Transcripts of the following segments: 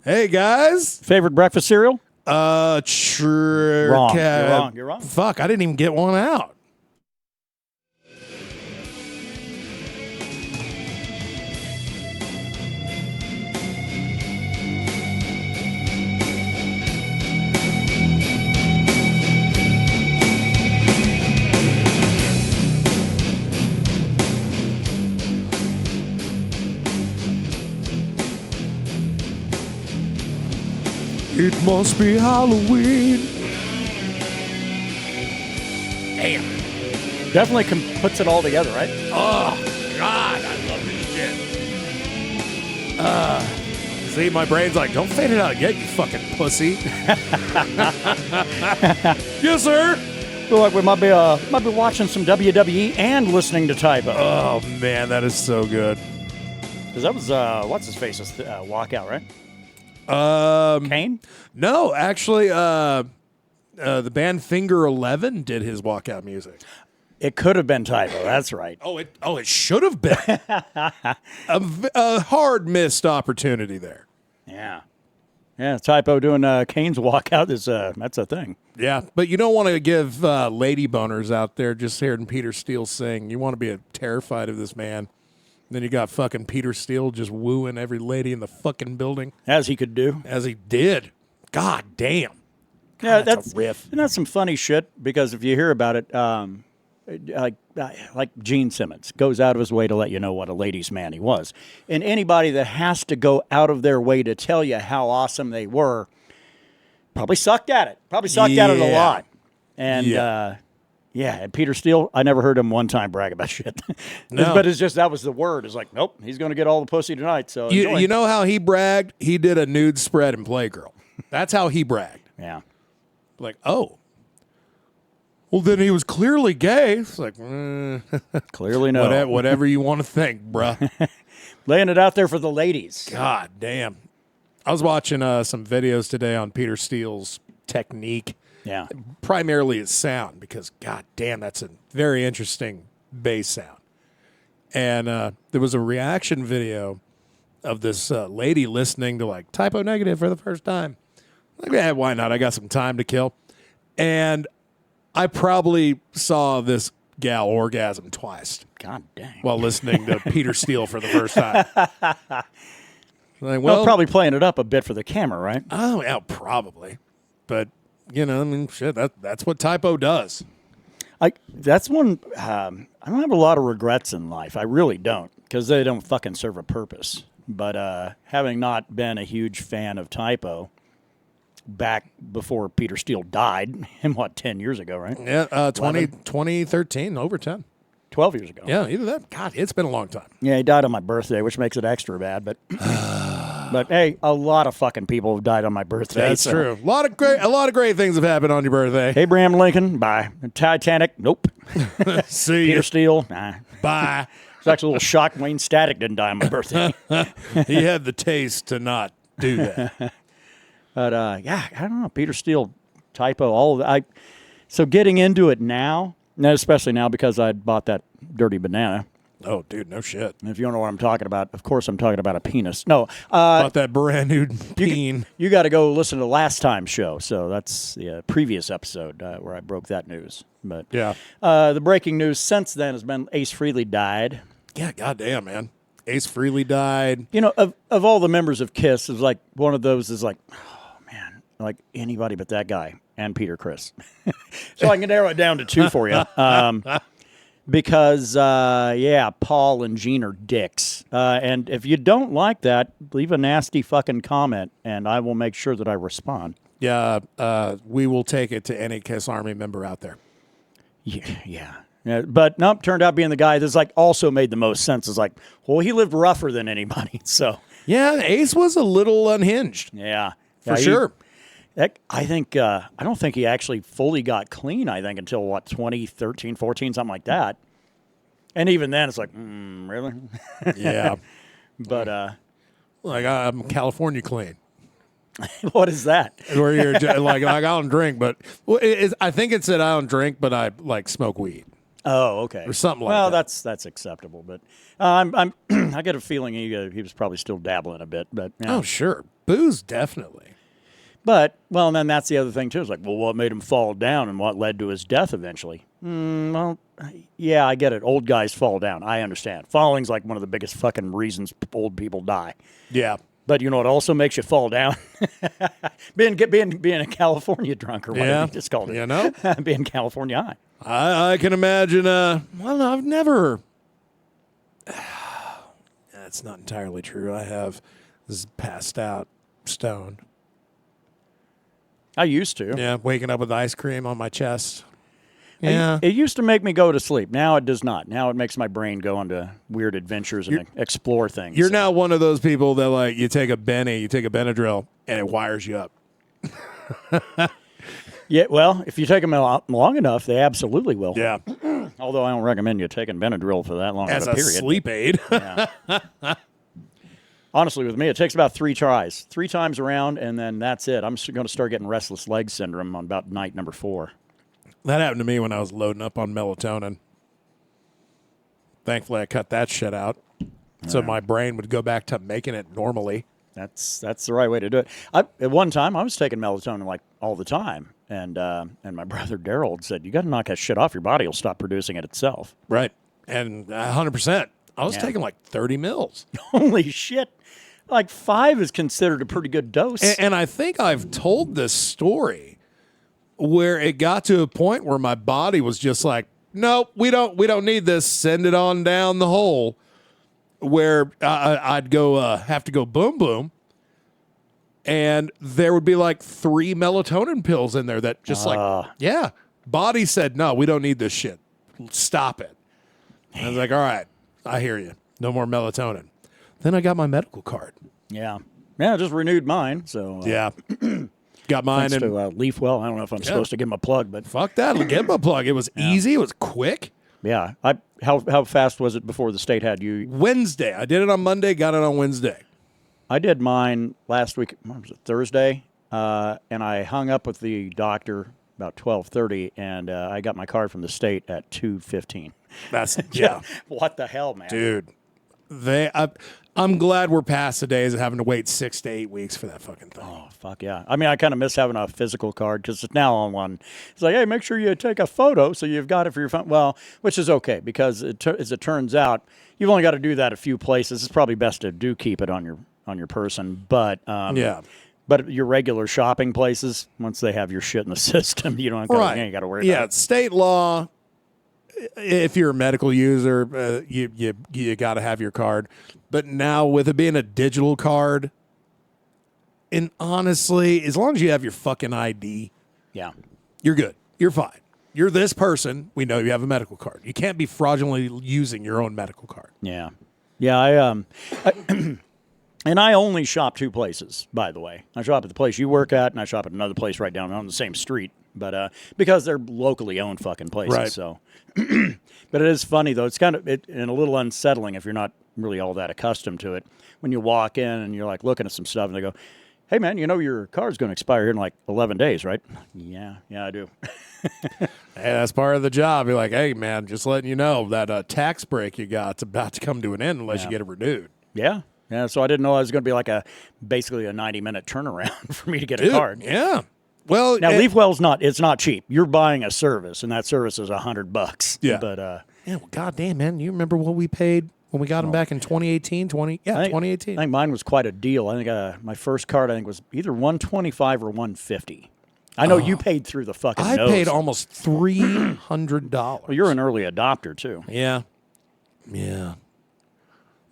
Hey, guys. Favorite breakfast cereal? Sure. Wrong. You're wrong. Fuck, I didn't even get one out. It must be Halloween. Damn. Definitely puts it all together, right? Oh, God, I love this shit. See, my brain's like, don't fade it out yet, you fucking pussy. Yes, sir. Feel like we might be watching some WWE and listening to Typo. Oh, man, that is so good. Because that was, what's his face's walkout, right? Kane? No, actually, the band Finger 11 did his walkout music. It could have been Typo. That's right. It should have been. a hard missed opportunity there. Yeah. Yeah, Typo doing Kane's walkout is that's a thing. Yeah, but you don't want to give lady boners out there just hearing Peter Steele sing. You want to be terrified of this man. Then you got fucking Peter Steele just wooing every lady in the fucking building. As he could do. As he did. God damn. God, Yeah, that's a riff. And that's some funny shit because if you hear about it, like Gene Simmons goes out of his way to let you know what a ladies' man he was. And anybody that has to go out of their way to tell you how awesome they were probably sucked at it. Probably sucked at it a lot. And and Peter Steele, I never heard him one time brag about shit. No. But it's just that was the word. It's like, nope, he's going to get all the pussy tonight. So you know how he bragged? He did a nude spread in Playgirl. That's how he bragged. Yeah. Like, oh. Well, then he was clearly gay. It's like, clearly no. Whatever you want to think, bruh. Laying it out there for the ladies. God damn. I was watching some videos today on Peter Steele's technique. Yeah. Primarily his sound, because god damn, that's a very interesting bass sound. And there was a reaction video of this lady listening to like Typo Negative for the first time. Like, yeah, why not? I got some time to kill. And I probably saw this gal orgasm twice. God dang. While listening to Peter Steele for the first time. Like, well, probably playing it up a bit for the camera, right? Oh, yeah, probably. But, you know, I mean, shit, that's what Typo does. That's one, I don't have a lot of regrets in life. I really don't, because they don't fucking serve a purpose. But having not been a huge fan of Typo back before Peter Steele died, 10 years ago, right? Yeah, 2013, over 10. 12 years ago. Yeah, either that. God, it's been a long time. Yeah, he died on my birthday, which makes it extra bad. But, but hey, a lot of fucking people have died on my birthday. That's true. A lot of great things have happened on your birthday. Abraham Lincoln, bye. Titanic, nope. See Peter Steele, nah. Bye. It's actually a little shock Wayne Static didn't die on my birthday. He had the taste to not do that. But yeah, I don't know. Peter Steele, Typo, all of that. So getting into it now, especially now because I bought that dirty banana. Oh, dude, no shit. And if you don't know what I'm talking about, of course I'm talking about a penis. No. Bought that brand new peen. You got to go listen to the last time's show. So that's the previous episode where I broke that news. But yeah, the breaking news since then has been Ace Frehley died. Yeah, goddamn, man. Ace Frehley died. You know, of all the members of KISS, is like one of those is like, oh, man, like anybody but that guy and Peter Criss. So I can narrow it down to two for you. Because, Paul and Gene are dicks. And if you don't like that, leave a nasty fucking comment, and I will make sure that I respond. Yeah, we will take it to any KISS Army member out there. Yeah. But nope, turned out being the guy that's like also made the most sense. Is like, well, he lived rougher than anybody. So yeah, Ace was a little unhinged. Yeah, for sure. I think I don't think he actually fully got clean. I think until 2013, 14, something like that. And even then, it's like, really? Yeah. But like I'm California clean. What is that? Where you're like I don't drink, but I think it said I don't drink, but I like smoke weed. Oh, okay. Or something like that. Well, that's acceptable, but I'm I get a feeling he was probably still dabbling a bit, but oh sure, booze, definitely. But, well, and then that's the other thing, too. It's like, well, what made him fall down and what led to his death eventually? Well, yeah, I get it. Old guys fall down. I understand. Falling's like one of the biggest fucking reasons old people die. Yeah. But you know what also makes you fall down? being a California drunk or whatever you just called it. You know? Being California high. I can imagine, well, no, I've never... That's not entirely true. I have passed out stoned. I used to. Yeah, waking up with ice cream on my chest. Yeah. It used to make me go to sleep. Now it does not. Now it makes my brain go on to weird adventures and explore things. You're now one of those people that, like, you take a Benadryl, and it wires you up. Yeah, well, if you take them long enough, they absolutely will. Yeah. Although I don't recommend you taking Benadryl for that long As of a a period. sleep aid. Yeah. Honestly, with me, it takes about 3 tries. 3 times around, and then that's it. I'm going to start getting restless leg syndrome on about night number 4. That happened to me when I was loading up on melatonin. Thankfully, I cut that shit out. So my brain would go back to making it normally. That's the right way to do it. At one time, I was taking melatonin like all the time, and my brother Daryl said, "You got to knock that shit off. Your body will stop producing it itself." Right. And 100%. I was taking like 30 mils. Holy shit! Like 5 is considered a pretty good dose. And I think I've told this story where it got to a point where my body was just like, nope, we don't need this. Send it on down the hole. Where I'd go have to go boom boom, and there would be like 3 melatonin pills in there that just body said, no, we don't need this shit. Stop it. And I was like, all right, I hear you. No more melatonin. Then I got my medical card. Yeah, I just renewed mine. So Got mine. Thanks to Leafwell. I don't know if I'm supposed to give him a plug, but fuck that. Give him a plug. It was easy. It was quick. Yeah. How fast was it before the state had you? Wednesday. I did it on Monday, got it on Wednesday. I did mine last week. What was it, Thursday? And I hung up with the doctor about 12:30, and I got my card from the state at 2:15. That's What the hell, man, dude? I'm glad we're past the days of having to wait 6 to 8 weeks for that fucking thing. Oh, fuck yeah. I mean, I kind of miss having a physical card because it's now on one. It's like, hey, make sure you take a photo so you've got it for your phone. Well, which is okay because as it turns out, you've only got to do that a few places. It's probably best to keep it on your person. But But your regular shopping places, once they have your shit in the system, you don't got to worry about it. State law. If you're a medical user, you got to have your card. But now with it being a digital card, and honestly, as long as you have your fucking ID, you're good. You're fine. You're this person. We know you have a medical card. You can't be fraudulently using your own medical card. Yeah. Yeah, and I only shop 2 places, by the way. I shop at the place you work at, and I shop at another place right down on the same street. But because they're locally owned fucking places, right. So. But it is funny though. It's kind of and a little unsettling if you're not really all that accustomed to it. When you walk in and you're like looking at some stuff, and they go, "Hey man, you know your card's going to expire here in like 11 days, right?" Yeah, I do. Hey, that's part of the job. You're like, "Hey man, just letting you know that tax break you got's about to come to an end unless you get it renewed." Yeah. So I didn't know it was going to be like basically a 90-minute turnaround for me to get a card. Yeah. Well, now Leafwell's it's not cheap. You're buying a service, and that service is $100. Yeah. But well, goddamn, man, you remember what we paid when we got them back in 2018? 2018. I think mine was quite a deal. I think my first card was either $125 or $150. I know you paid through the fucking nose. I paid almost $300. Well, you're an early adopter too. Yeah.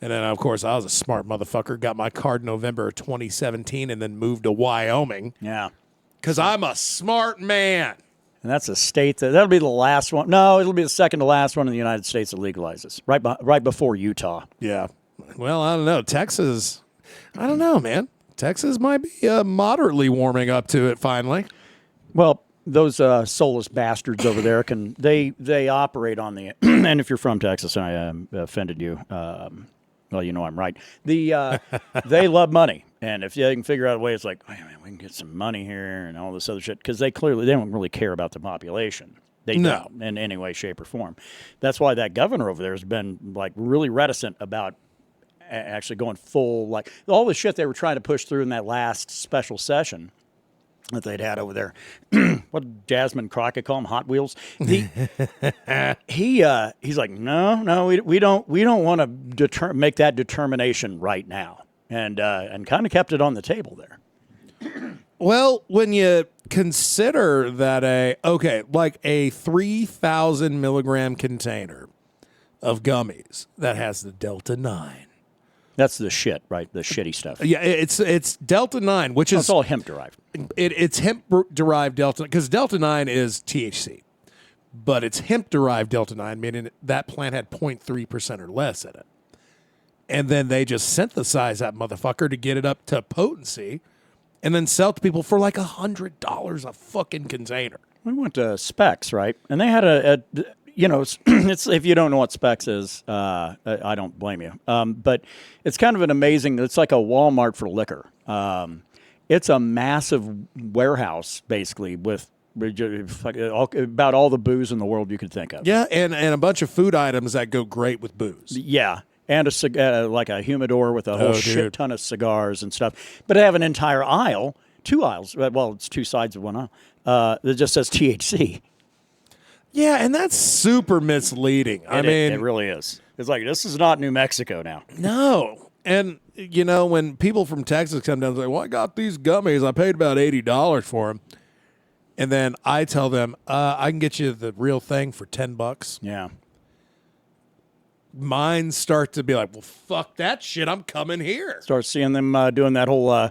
And then, of course, I was a smart motherfucker. Got my card November of 2017 and then moved to Wyoming. Yeah. Because I'm a smart man. And that's a state that'll be the last one. No, it'll be the second to last one in the United States that legalizes, right before Utah. Yeah. Well, I don't know. Texas, I don't know, man. Texas might be moderately warming up to it finally. Well, those soulless bastards over there they operate on the and if you're from Texas, I offended you. Well, you know I'm right. They love money, and if they can figure out a way, it's like, hey, man, we can get some money here and all this other shit because they don't really care about the population. They don't in any way, shape, or form. That's why that governor over there has been like really reticent about actually going full, like all the shit they were trying to push through in that last special session that they'd had over there. What did Jasmine Crockett call them? Hot Wheels. He's like, no, we don't want to make that determination right now, and kind of kept it on the table there. Well, when you consider that like a 3,000 milligram container of gummies that has the Delta 9. That's the shit, right? The shitty stuff. Yeah, it's Delta 9, which is... It's all hemp derived. It's hemp-derived Delta... Because Delta 9 is THC. But it's hemp-derived Delta 9, meaning that plant had 0.3% or less in it. And then they just synthesize that motherfucker to get it up to potency and then sell it to people for like $100 a fucking container. We went to Specs, right? And they had it's if you don't know what Specs is, I don't blame you. But it's kind of an amazing. It's like a Walmart for liquor. It's a massive warehouse, basically, with about all the booze in the world you could think of. Yeah, and a bunch of food items that go great with booze. Yeah, and like a humidor with a whole shit ton of cigars and stuff. But they have an entire aisle, 2 aisles. Well, it's 2 sides of one aisle. That just says THC. Yeah, and that's super misleading. It really is. It's like, this is not New Mexico now. No. And, when people from Texas come down and say, well, I got these gummies. I paid about $80 for them. And then I tell them, I can get you the real thing for $10. Yeah. Minds start to be like, well, fuck that shit. I'm coming here. Start seeing them doing that whole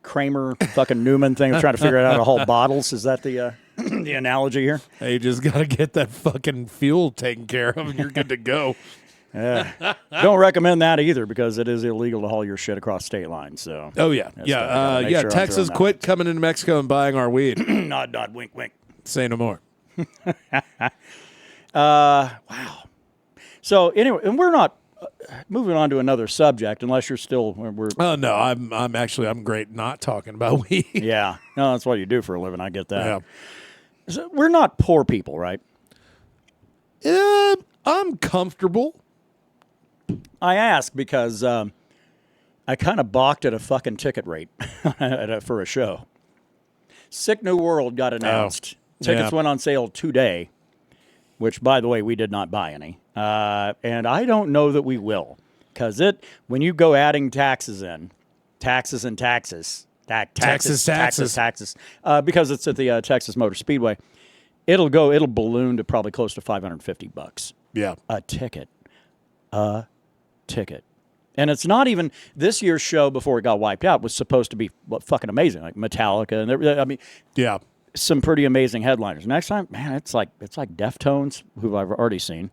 Kramer fucking Newman thing of trying to figure out how to haul bottles. Is that the the analogy here? Hey, you just got to get that fucking fuel taken care of and you're good to go. Don't recommend that either because it is illegal to haul your shit across state lines. So. Oh, yeah. Yeah. Sure Texas, quit coming into Mexico and buying our weed. Nod, nod, wink, wink. Say no more. Wow. So anyway, and we're not moving on to another subject unless you're still. Oh no, I'm great not talking about weed. Yeah, no, that's what you do for a living. I get that. Yeah. So we're not poor people, right? I'm comfortable. I ask because I kind of balked at a fucking ticket rate for a show. Sick New World got announced. Tickets went on sale today. Which, by the way, we did not buy any. And I don't know that we will. Because when you go adding taxes and taxes, because it's at the Texas Motor Speedway, it'll balloon to probably close to $550. Yeah. A ticket. And it's not even, this year's show before it got wiped out was supposed to be fucking amazing. Like Metallica. And yeah. Some pretty amazing headliners. Next time, man, it's like Deftones, who I've already seen.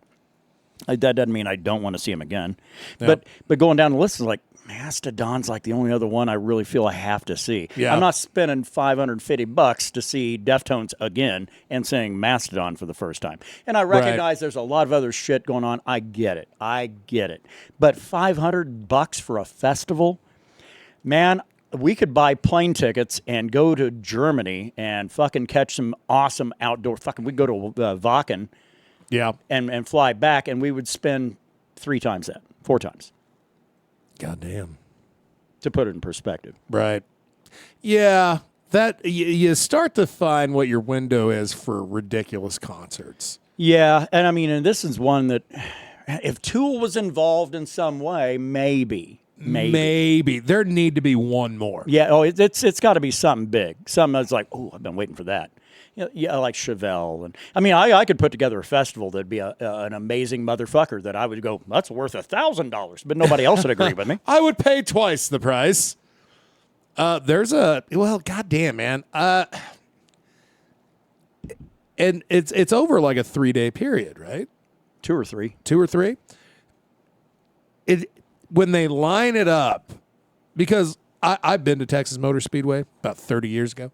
That doesn't mean I don't want to see them again. Yeah. But going down the list is like, Mastodon's like the only other one I really feel I have to see. Yeah. I'm not spending $550 to see Deftones again and seeing Mastodon for the first time. And I recognize there's a lot of other shit going on. I get it. But $500 for a festival, man. We could buy plane tickets and go to Germany and fucking catch some awesome outdoor we'd go to Wacken and fly back, and we would spend 3 times that, 4 times. Goddamn. To put it in perspective. Right. Yeah, that you start to find what your window is for ridiculous concerts. Yeah, and this is one that if Tool was involved in some way, maybe there need to be one more. Yeah. Oh, it's got to be something big. Something that's like, oh, I've been waiting for that. Yeah, like Chevelle, and I could put together a festival that'd be an amazing motherfucker that I would go, that's worth $1,000, but nobody else would agree with me. I would pay twice the price. Goddamn, man. And it's over like a 3-day period, right? 2 or 3. 2 or 3. When they line it up, because I've been to Texas Motor Speedway about 30 years ago,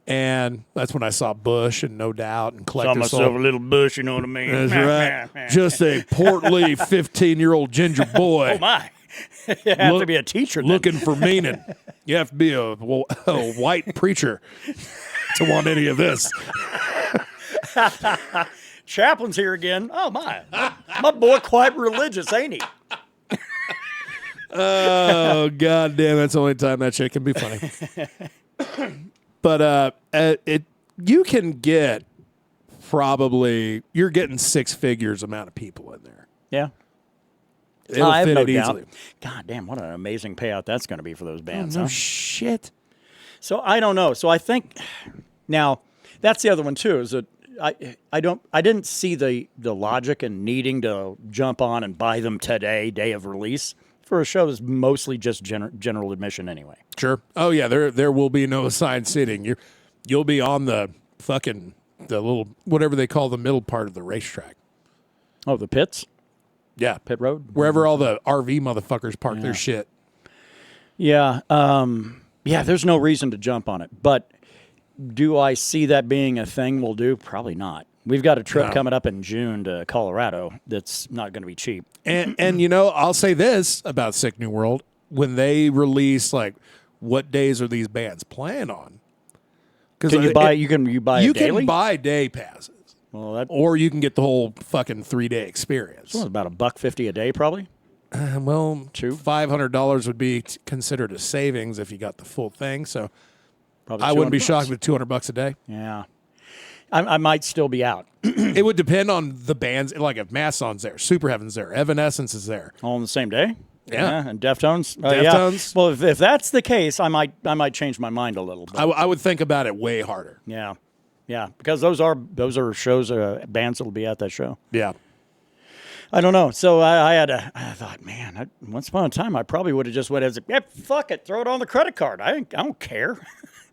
and that's when I saw Bush and No Doubt and Collector Soul. Saw myself a little Bush, you know what I mean? That's right. Just a portly 15-year-old ginger boy. Oh, my. You have to be a teacher then. Looking for meaning. You have to be a white preacher to want any of this. Chaplain's here again. Oh, my. My boy quite religious, ain't he? Oh, god damn, that's the only time that shit can be funny. But you can get you're getting six figures amount of people in there. Yeah. It'll I have fit no it easily. doubt. God damn, what an amazing payout that's going to be for those bands. No huh? shit. So I don't know. So I think now that's the other one too. Is that I didn't see the logic in needing to jump on and buy them today, day of release, for a show that's mostly just general admission anyway. Sure. Oh yeah, there will be no assigned seating. You'll be on the little whatever they call the middle part of the racetrack. Oh, the pits? Yeah, Pit road? wherever all the RV motherfuckers park their shit. Yeah. Yeah, there's no reason to jump on it. But do I see that being a thing we'll do? Probably not. We've got a trip coming up in June to Colorado that's not going to be cheap. And I'll say this about Sick New World. When they release, like, what days are these bands playing on? Can you buy? You can You daily? can buy day passes. Well, Or you can get the whole fucking 3-day experience. Well, about $150 a day, probably. Well, $500 would be considered a savings if you got the full thing. So Probably I wouldn't be $200. shocked with $200 a day. Yeah, I might still be out. It would depend on the bands. Like if Mastodon's there, Super Heaven's there, Evanescence is there. All on the same day. Yeah. And Deftones. Deftones. Yeah. Well, if that's the case, I might change my mind a little. But I would think about it way harder. yeah, because those are shows, bands that'll be at that show. Yeah. I don't know. So I thought, man, once upon a time, I probably would have just went as, fuck it, throw it on the credit card. I don't care.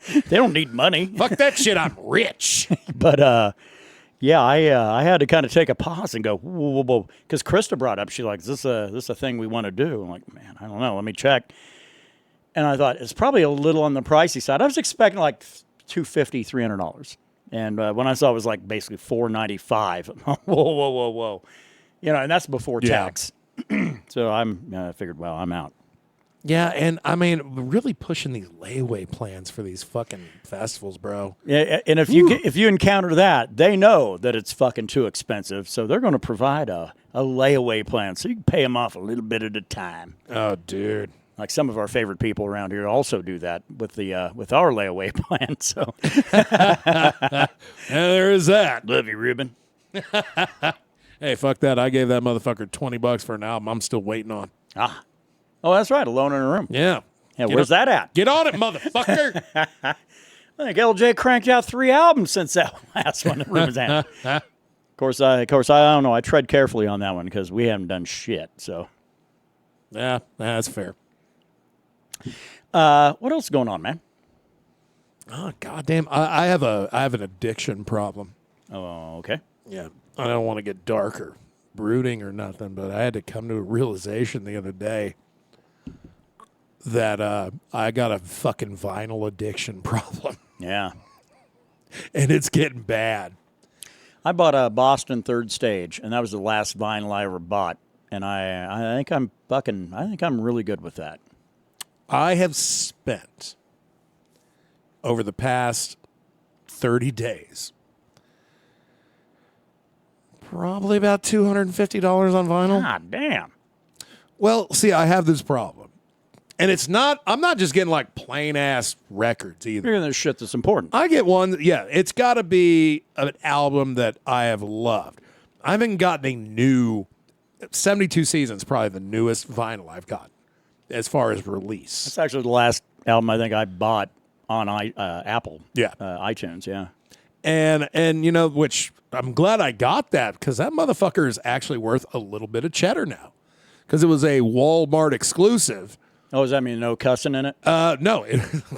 They don't need money. Fuck that shit. I'm rich. But yeah, I had to kind of take a pause and go, whoa, because Krista brought up, she's like, is this a thing we want to do? I'm like, man, I don't know. Let me check. And I thought it's probably a little on the pricey side. I was expecting like $250, $300. And when I saw it was like basically $495, whoa. And that's before tax. So I figured, well, I'm out. Yeah, and I mean, really pushing these layaway plans for these fucking festivals, bro. Yeah, and if you encounter that, they know that it's fucking too expensive, so they're going to provide a layaway plan, so you can pay them off a little bit at a time. Oh, dude. Like some of our favorite people around here also do that with our layaway plan. So And there is that. love you, Ruben. Hey, fuck that. I gave that motherfucker $20 for an album I'm still waiting on. Oh, that's right, Alone in a Room. Yeah. Yeah, where's that at? Get on it, motherfucker. I think LJ cranked out 3 albums since that last one. Ruben's at. Of course, I don't know. I tread carefully on that one because we haven't done shit. So Yeah, that's fair. what else is going on, man? Oh, goddamn. I have an addiction problem. Oh, okay. Yeah. I don't want to get dark or brooding or nothing, but I had to come to a realization the other day that I got a fucking vinyl addiction problem. Yeah. And it's getting bad. I bought a Boston Third Stage, and that was the last vinyl I ever bought. And I think I'm really good with that. I have spent over the past 30 days probably about $250 on vinyl. God damn. Well, see, I have this problem. And I'm not just getting like plain ass records either. You're getting the shit that's important. I get one, it's got to be an album that I have loved. I haven't gotten a new 72 Seasons, probably the newest vinyl I've got as far as release. It's actually the last album I think I bought on Apple. Yeah. iTunes, yeah. And which I'm glad I got that because that motherfucker is actually worth a little bit of cheddar now because it was a Walmart exclusive. Oh, does that mean no cussing in it? No.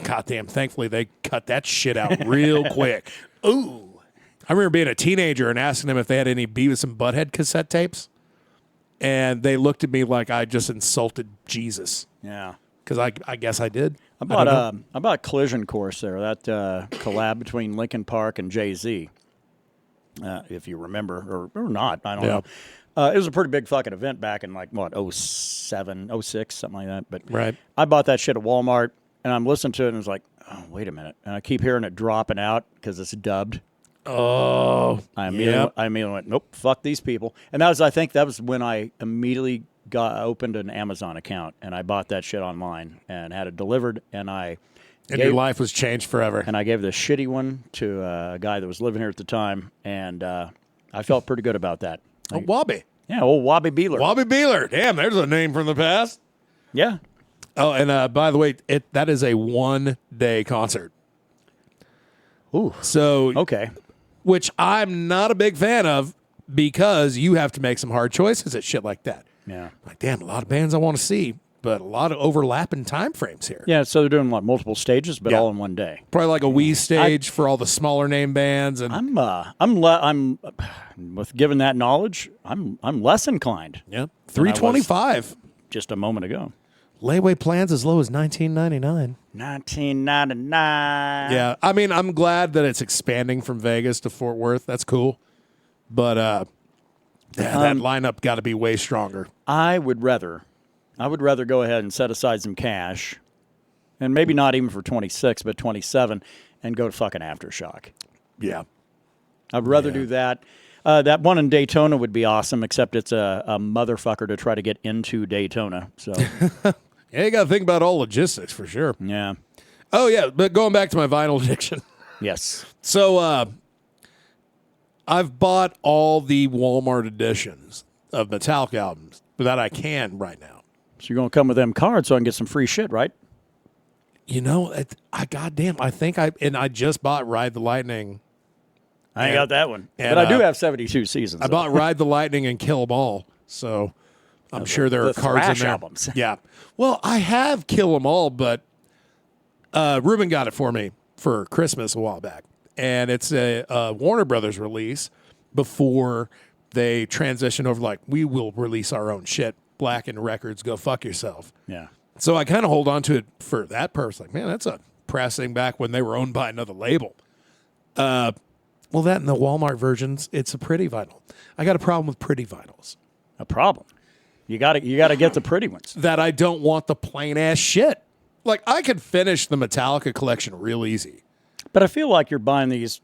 Goddamn, thankfully they cut that shit out real quick. Ooh. I remember being a teenager and asking them if they had any Beavis and Butthead cassette tapes. And they looked at me like I just insulted Jesus. Yeah. Because I guess I did. I bought Collision Course there, that collab between Linkin Park and Jay-Z. If you remember, or not, I don't know. It was a pretty big fucking event back in like, 07, 06, something like that. But right. I bought that shit at Walmart, and I'm listening to it, and it's like, oh, wait a minute. And I keep hearing it dropping out because it's dubbed. Oh, I immediately went, nope, fuck these people. And I think that was when I immediately opened an Amazon account, and I bought that shit online and had it delivered, and your life was changed forever. And I gave the shitty one to a guy that was living here at the time, and I felt pretty good about that. Wabi. Yeah, old Wabi Beeler. Wabi Beeler. Damn, there's a name from the past. Yeah. Oh, and by the way, that is a 1-day concert. Ooh. So Okay. Which I'm not a big fan of because you have to make some hard choices at shit like that. Yeah. Like, damn, a lot of bands I want to see, but a lot of overlapping time frames here. Yeah, so they're doing multiple stages, but all in one day. Probably like a Wii stage for all the smaller name bands. And I'm with given that knowledge, I'm less inclined. yeah, $325 just a moment ago. Layaway plans as low as $19.99. $19.99. Yeah, I mean, I'm glad that it's expanding from Vegas to Fort Worth. That's cool, but that lineup got to be way stronger. I would rather go ahead and set aside some cash, and maybe not even for 26, but 27, and go to fucking Aftershock. Yeah, I'd rather do that. That one in Daytona would be awesome, except it's a motherfucker to try to get into Daytona. So, yeah, you got to think about all logistics for sure. Yeah. Oh yeah, but going back to my vinyl addiction. Yes. So, I've bought all the Walmart editions of Metallica albums that I can right now. So you're going to come with them cards so I can get some free shit, right? You know, I just bought Ride the Lightning. I ain't got that one. And, But I do have 72 seasons. I bought Ride the Lightning and Kill 'Em All, so I'm sure there are cards in thrash there. albums. Yeah. Well, I have Kill 'Em All, but Ruben got it for me for Christmas a while back. And it's a Warner Brothers release before they transition over, like, we will release our own shit. Blackened Records, go fuck yourself. Yeah. So I kind of hold on to it for that purpose. Like, man, that's a pressing back when they were owned by another label. Well, that and the Walmart versions, it's a pretty vinyl. I got a problem with pretty vinyls. A problem. You got to get the pretty ones. That I don't want the plain ass shit. Like, I could finish the Metallica collection real easy. But I feel like you're buying these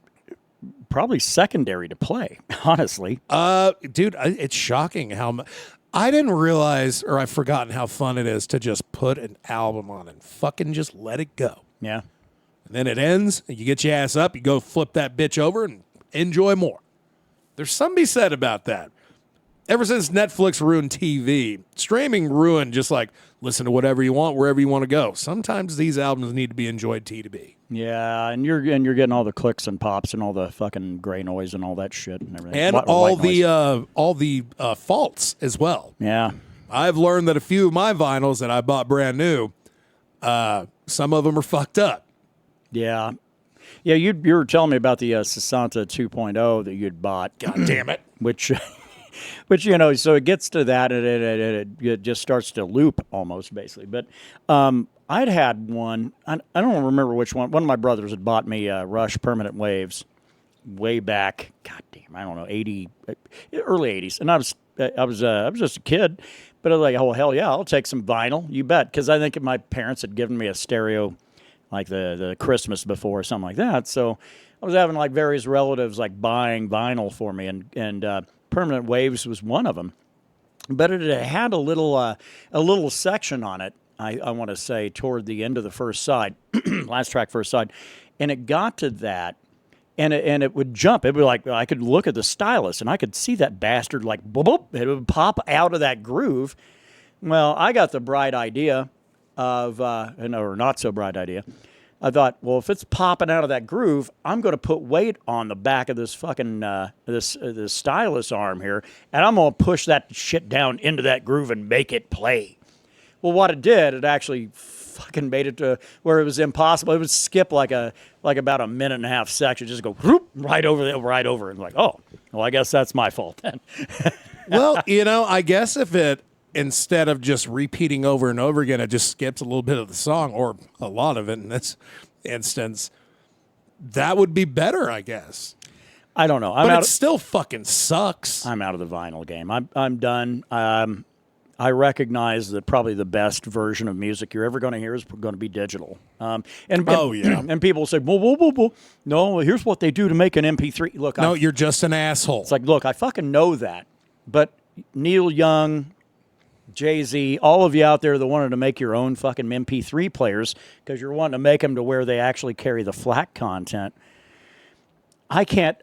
probably secondary to play, honestly. Dude, it's shocking how much. I didn't realize, or I've forgotten how fun it is to just put an album on and fucking just let it go. Yeah. And then it ends, and you get your ass up, you go flip that bitch over and enjoy more. There's something to be said about that. Ever since Netflix ruined TV, streaming ruined just like listen to whatever you want, wherever you want to go. Sometimes these albums need to be enjoyed T to B. Yeah, and you're getting all the clicks and pops and all the fucking gray noise and all that shit and everything. And all the faults as well. Yeah. I've learned that a few of my vinyls that I bought brand new, some of them are fucked up. Yeah. Yeah, you were telling me about the Sasanta 2.0 that you'd bought. God damn it. Which, you know, so it gets to that and it just starts to loop almost, basically. But I'd had one, I don't remember which one. One of my brothers had bought me Rush Permanent Waves way back, God damn, I don't know, early 80s. And I was just a kid, but I was like, oh, hell yeah, I'll take some vinyl, you bet. Because I think my parents had given me a stereo like the Christmas before or something like that. So I was having like various relatives like buying vinyl for me, and Permanent Waves was one of them. But it had a little section on it, I want to say, toward the end of the first side, last track, first side. And it got to that, and it would jump. It would like, I could look at the stylus, and I could see that bastard like, boop, boop, it would pop out of that groove. Well, I got the bright idea of, or not so bright idea. I thought, well, if it's popping out of that groove, I'm going to put weight on the back of this fucking this stylus arm here, and I'm going to push that shit down into that groove and make it play. Well, what it did, it actually fucking made it to where it was impossible. It would skip like about a minute and a half section, just go whoop, right over, and like, oh, well, I guess that's my fault then. Well, I guess if it, instead of just repeating over and over again, it just skips a little bit of the song, or a lot of it in this instance, that would be better, I guess. I don't know. But it still fucking sucks. I'm out of the vinyl game. I'm done. I recognize that probably the best version of music you're ever going to hear is going to be digital. And people say, whoa. No, here's what they do to make an MP3. Look, no, you're just an asshole. It's like, look, I fucking know that. But Neil Young, Jay-Z, all of you out there that wanted to make your own fucking MP3 players because you're wanting to make them to where they actually carry the FLAC content. I can't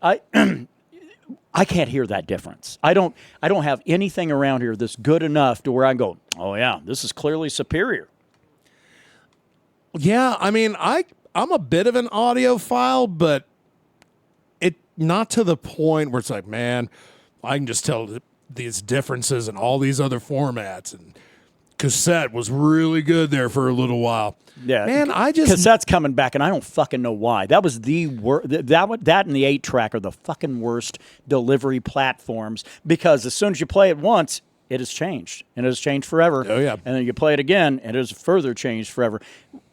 hear that difference. I don't have anything around here that's good enough to where I go, oh yeah, this is clearly superior. Yeah, I mean, I'm a bit of an audiophile, but it not to the point where it's like, man, I can just tell these differences in all these other formats, and cassette was really good there for a little while. Yeah, man, cassette's coming back, and I don't fucking know why. That was the worst. That and the 8-track are the fucking worst delivery platforms because as soon as you play it once, it has changed, and it has changed forever. Oh yeah, and then you play it again, and it has further changed forever.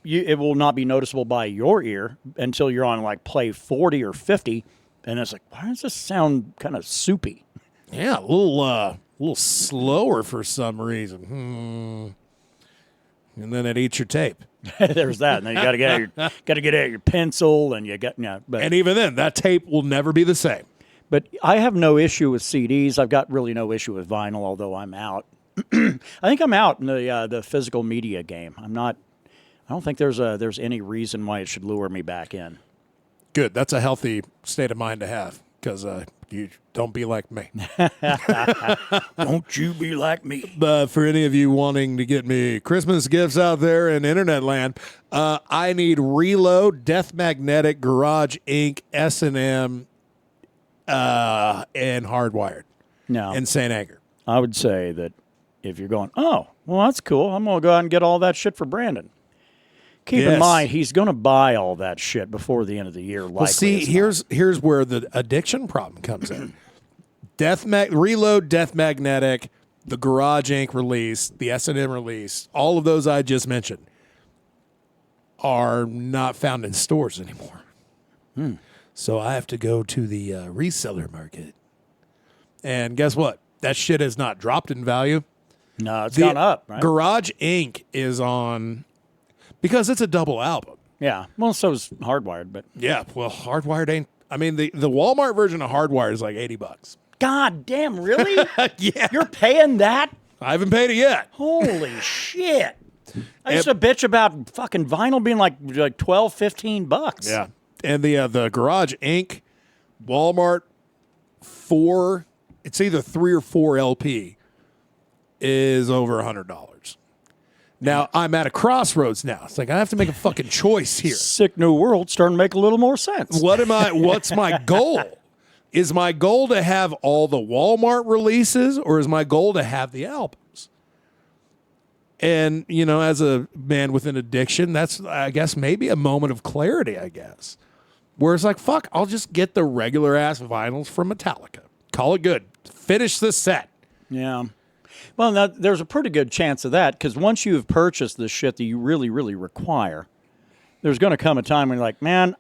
It will not be noticeable by your ear until you're on like play 40 or 50, and it's like, why does this sound kind of soupy? Yeah, a little slower for some reason. And then it eats your tape. There's that. And then you got to get out your pencil, and you got and even then, that tape will never be the same. But I have no issue with CDs. I've got really no issue with vinyl, although I'm out. I think I'm out in the physical media game. I'm not. I don't think there's any reason why it should lure me back in. Good. That's a healthy state of mind to have, because you don't be like me. Don't you be like me. But for any of you wanting to get me Christmas gifts out there in internet land, I need Reload, Death Magnetic, Garage Inc., S&M, and Hardwired. No. And St. Anger. I would say that if you're going, oh, well, that's cool. I'm going to go out and get all that shit for Brandon. Keep in mind, he's going to buy all that shit before the end of the year. Well, see, here's where the addiction problem comes in. Reload, Death Magnetic, the Garage Inc. release, the S&M release, all of those I just mentioned are not found in stores anymore. So I have to go to the reseller market. And guess what? That shit has not dropped in value. No, it's gone up, right? Garage Inc. is on... Because it's a double album. Yeah. Well, so is Hardwired, but... Yeah, well, Hardwired ain't... I mean, the Walmart version of Hardwired is like $80. God damn, really? Yeah. You're paying that? I haven't paid it yet. Holy shit. I used to bitch about fucking vinyl being like $12, $15. Yeah. And the Garage Inc. Walmart 4... It's either 3 or 4 LP is over $100. Now, I'm at a crossroads now. It's like I have to make a fucking choice here. Sick New World starting to make a little more sense. What's my goal? Is my goal to have all the Walmart releases, or is my goal to have the albums? And, as a man with an addiction, that's, I guess, maybe a moment of clarity, I guess. Where it's like, fuck, I'll just get the regular-ass vinyls from Metallica. Call it good. Finish the set. Yeah. Well, there's a pretty good chance of that, because once you've purchased the shit that you really, really require, there's going to come a time when you're like, man,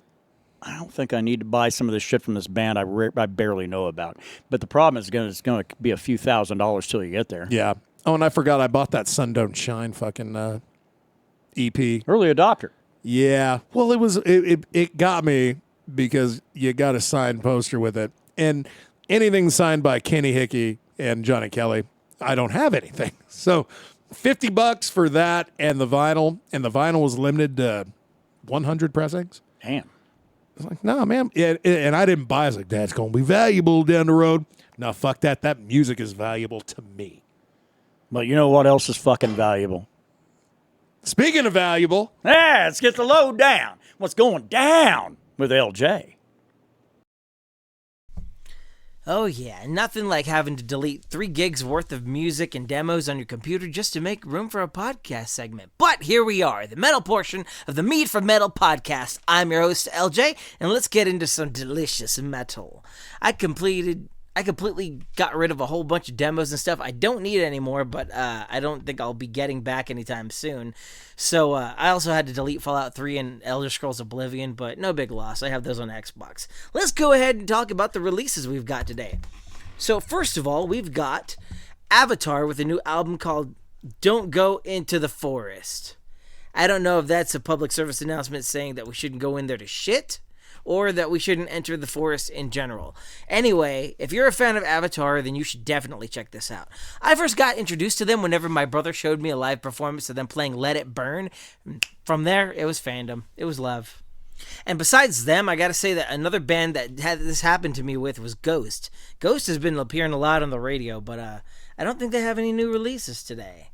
I don't think I need to buy some of this shit from this band I barely know about. But the problem is it's going to be a few $1,000s till you get there. Yeah. Oh, and I forgot I bought that Sun Don't Shine fucking EP. Early adopter. Yeah. Well, it got me because you got a signed poster with it. And anything signed by Kenny Hickey and Johnny Kelly, I don't have anything. So $50 for that and the vinyl was limited to 100 pressings. Damn. I was like, no, man. And I didn't buy it. I was like, that's going to be valuable down the road. No, fuck that. That music is valuable to me. But you know what else is fucking valuable? Speaking of valuable. Yeah, let's get the load down. What's going down with LJ? Oh yeah, nothing like having to delete 3 gigs worth of music and demos on your computer just to make room for a podcast segment. But here we are, the metal portion of the Mead for Metal podcast. I'm your host, LJ, and let's get into some delicious metal. I completely got rid of a whole bunch of demos and stuff I don't need anymore, but I don't think I'll be getting back anytime soon. So I also had to delete Fallout 3 and Elder Scrolls Oblivion, but no big loss. I have those on Xbox. Let's go ahead and talk about the releases we've got today. So first of all, we've got Avatar with a new album called Don't Go Into the Forest. I don't know if that's a public service announcement saying that we shouldn't go in there to shit, or that we shouldn't enter the forest in general. Anyway, if you're a fan of Avatar, then you should definitely check this out. I first got introduced to them whenever my brother showed me a live performance of them playing Let It Burn. From there, it was fandom. It was love. And besides them, I gotta say that another band that had this happen to me with was Ghost. Ghost has been appearing a lot on the radio, but I don't think they have any new releases today.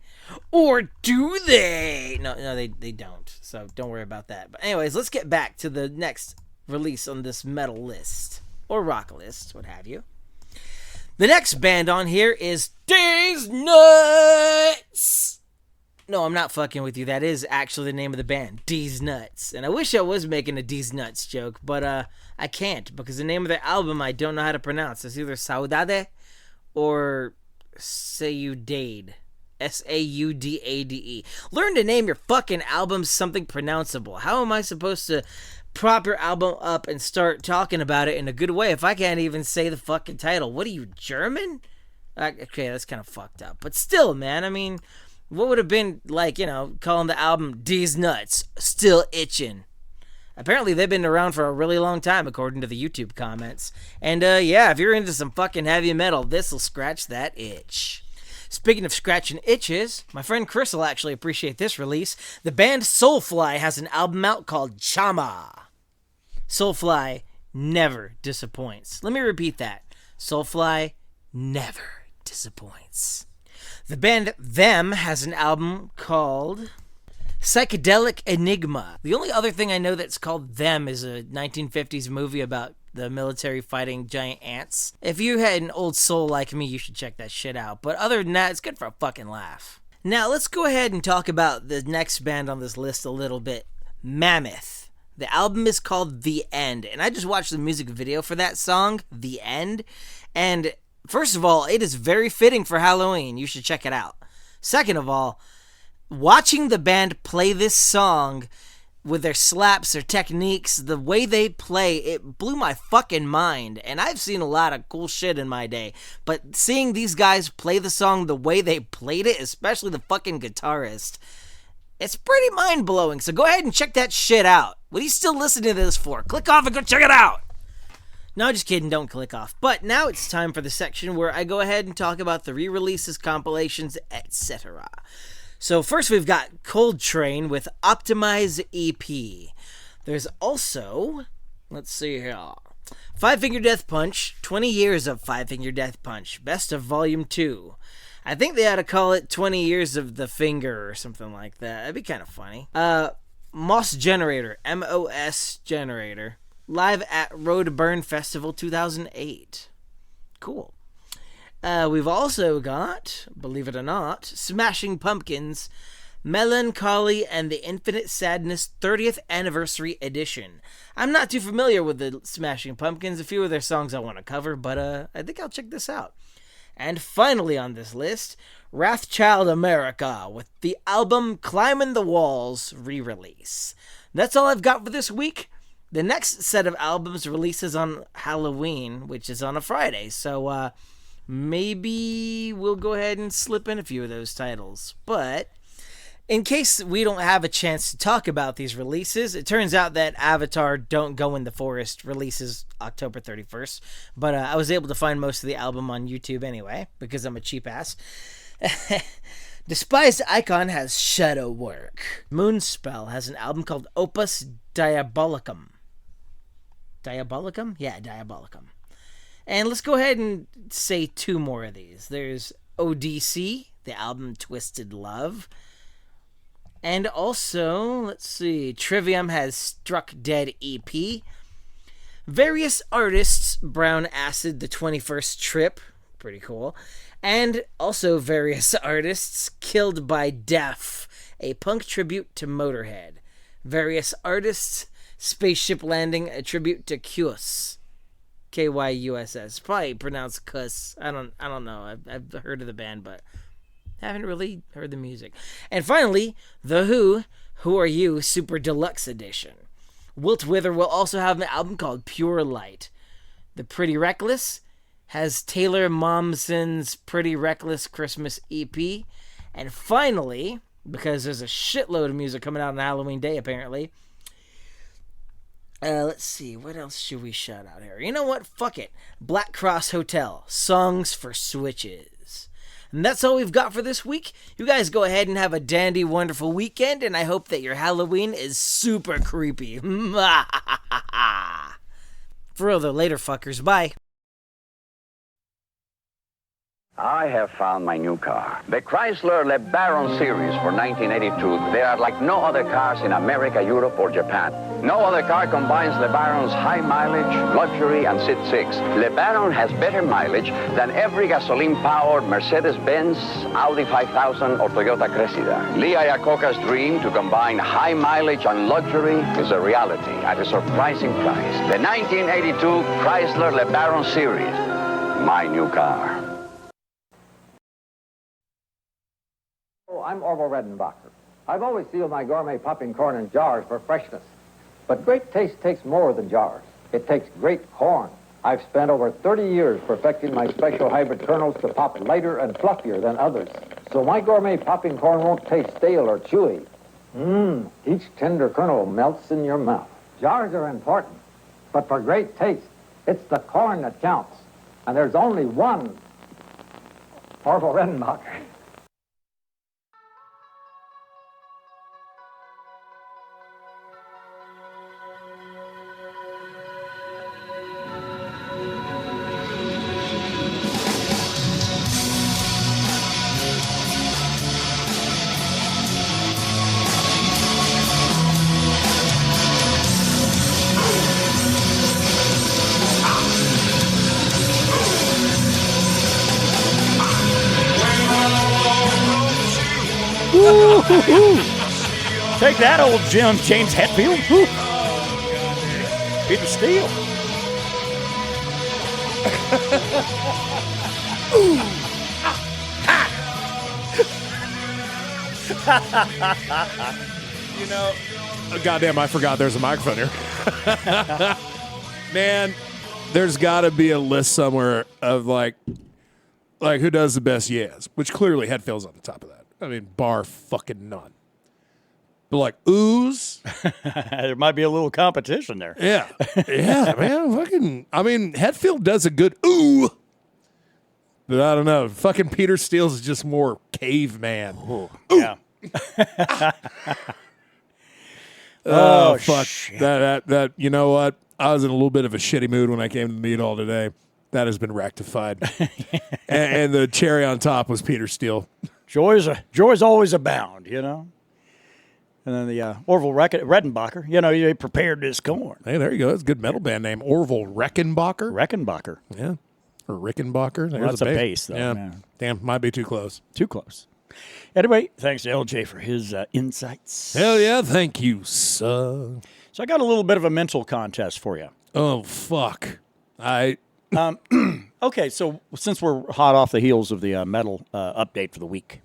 Or do they? No, they don't. So don't worry about that. But anyways, let's get back to the next release on this metal list. Or rock list, what have you. The next band on here is These Nuts! No, I'm not fucking with you. That is actually the name of the band, D's Nuts. And I wish I was making a D's Nuts joke, but I can't, because the name of their album I don't know how to pronounce. It's either Saudade or Saudade. Saudade. Learn to name your fucking albums something pronounceable. How am I supposed to prop your album up and start talking about it in a good way if I can't even say the fucking title? What are you, German? Okay, that's kind of fucked up. But still, man, I mean, what would have been like, calling the album D's Nuts, Still Itchin'? Apparently, they've been around for a really long time, according to the YouTube comments. And, yeah, if you're into some fucking heavy metal, this'll scratch that itch. Speaking of scratching itches, my friend Chris will actually appreciate this release. The band Soulfly has an album out called Chama. Soulfly never disappoints. Let me repeat that. Soulfly never disappoints. The band Them has an album called Psychedelic Enigma. The only other thing I know that's called Them is a 1950s movie about the military fighting giant ants. If you had an old soul like me, you should check that shit out. But other than that, it's good for a fucking laugh. Now, let's go ahead and talk about the next band on this list a little bit. Mammoth. The album is called The End, and I just watched the music video for that song, The End, and first of all, it is very fitting for Halloween. You should check it out. Second of all, watching the band play this song with their slaps, their techniques, the way they play, it blew my fucking mind. And I've seen a lot of cool shit in my day, but seeing these guys play the song the way they played it, especially the fucking guitarist, it's pretty mind-blowing. So go ahead and check that shit out. What are you still listening to this for? Click off and go check it out. No, just kidding, don't click off. But now it's time for the section where I go ahead and talk about the re-releases, compilations, etc. So first we've got Cold Train with Optimize EP. There's also, let's see here, Five Finger Death Punch, 20 Years of Five Finger Death Punch, Best of Volume 2. I think they ought to call it 20 Years of the Finger or something like that. That'd be kind of funny. Moss Generator, MOS Generator, live at Road Burn Festival 2008. Cool. We've also got, believe it or not, Smashing Pumpkins, Melancholy and the Infinite Sadness 30th Anniversary Edition. I'm not too familiar with the Smashing Pumpkins, a few of their songs I want to cover, but I think I'll check this out. And finally on this list, Wrathchild America with the album Climbing the Walls re-release. That's all I've got for this week. The next set of albums releases on Halloween, which is on a Friday, so maybe we'll go ahead and slip in a few of those titles. But in case we don't have a chance to talk about these releases, it turns out that Avatar Don't Go in the Forest releases October 31st. But I was able to find most of the album on YouTube anyway, because I'm a cheap ass. Despised Icon has Shadow Work. Moonspell has an album called Opus Diabolicum. Diabolicum? Yeah, Diabolicum. And let's go ahead and say two more of these. There's ODC, the album Twisted Love. And also, let's see, Trivium has Struck Dead EP. Various Artists, Brown Acid, The 21st Trip. Pretty cool. And also Various Artists, Killed by Death, a punk tribute to Motorhead. Various Artists, Spaceship Landing, a tribute to Kyuss. Kyuss. Probably pronounced Kuss. I don't know. I've heard of the band, but haven't really heard the music. And finally, The Who Are You Super Deluxe Edition. Wilt Wither will also have an album called Pure Light. The Pretty Reckless has Taylor Momsen's Pretty Reckless Christmas EP. And finally, because there's a shitload of music coming out on Halloween Day apparently, Let's see, what else should we shout out here? You know what? Fuck it. Black Cross Hotel, Songs for Switches. And that's all we've got for this week. You guys go ahead and have a dandy, wonderful weekend, and I hope that your Halloween is super creepy. For real though, later fuckers. Bye. I have found my new car. The Chrysler LeBaron series for 1982. They are like no other cars in America, Europe, or Japan. No other car combines LeBaron's high mileage, luxury, and Sit 6. LeBaron has better mileage than every gasoline-powered Mercedes-Benz, Audi 5000, or Toyota Cressida. Lee Iacocca's dream to combine high mileage and luxury is a reality at a surprising price. The 1982 Chrysler LeBaron series. My new car. I'm Orville Redenbacher. I've always sealed my gourmet popping corn in jars for freshness. But great taste takes more than jars. It takes great corn. I've spent over 30 years perfecting my special hybrid kernels to pop lighter and fluffier than others. So my gourmet popping corn won't taste stale or chewy. Each tender kernel melts in your mouth. Jars are important, but for great taste, it's the corn that counts. And there's only one Orville Redenbacher. Take that, old James Hetfield. Peter Steele. You know, goddamn, I forgot there's a microphone here. Man, there's got to be a list somewhere of like who does the best yes, which clearly Hetfield's on the top of that. I mean, bar fucking none. But like ooze, There might be a little competition there. yeah, man, fucking. I mean, Hetfield does a good ooh, but I don't know. Fucking Peter Steele's is just more caveman. Ooh. Yeah. Oh fuck shit. that. You know what? I was in a little bit of a shitty mood when I came to the meet all today. That has been rectified, and the cherry on top was Peter Steele. Joys always abound, you know. And then the Orville Redenbacher, you know, he prepared his corn. Hey, there you go. That's a good metal band name, Orville Reckenbacher. Reckenbacher. Yeah, or Rickenbacker. There's That's a bass, though. Yeah, Man. damn, might be too close. Too close. Anyway, thanks to LJ for his insights. Hell yeah, thank you, sir. So I got a little bit of a mental contest for you. Oh fuck, Okay, so since we're hot off the heels of the metal update for the week,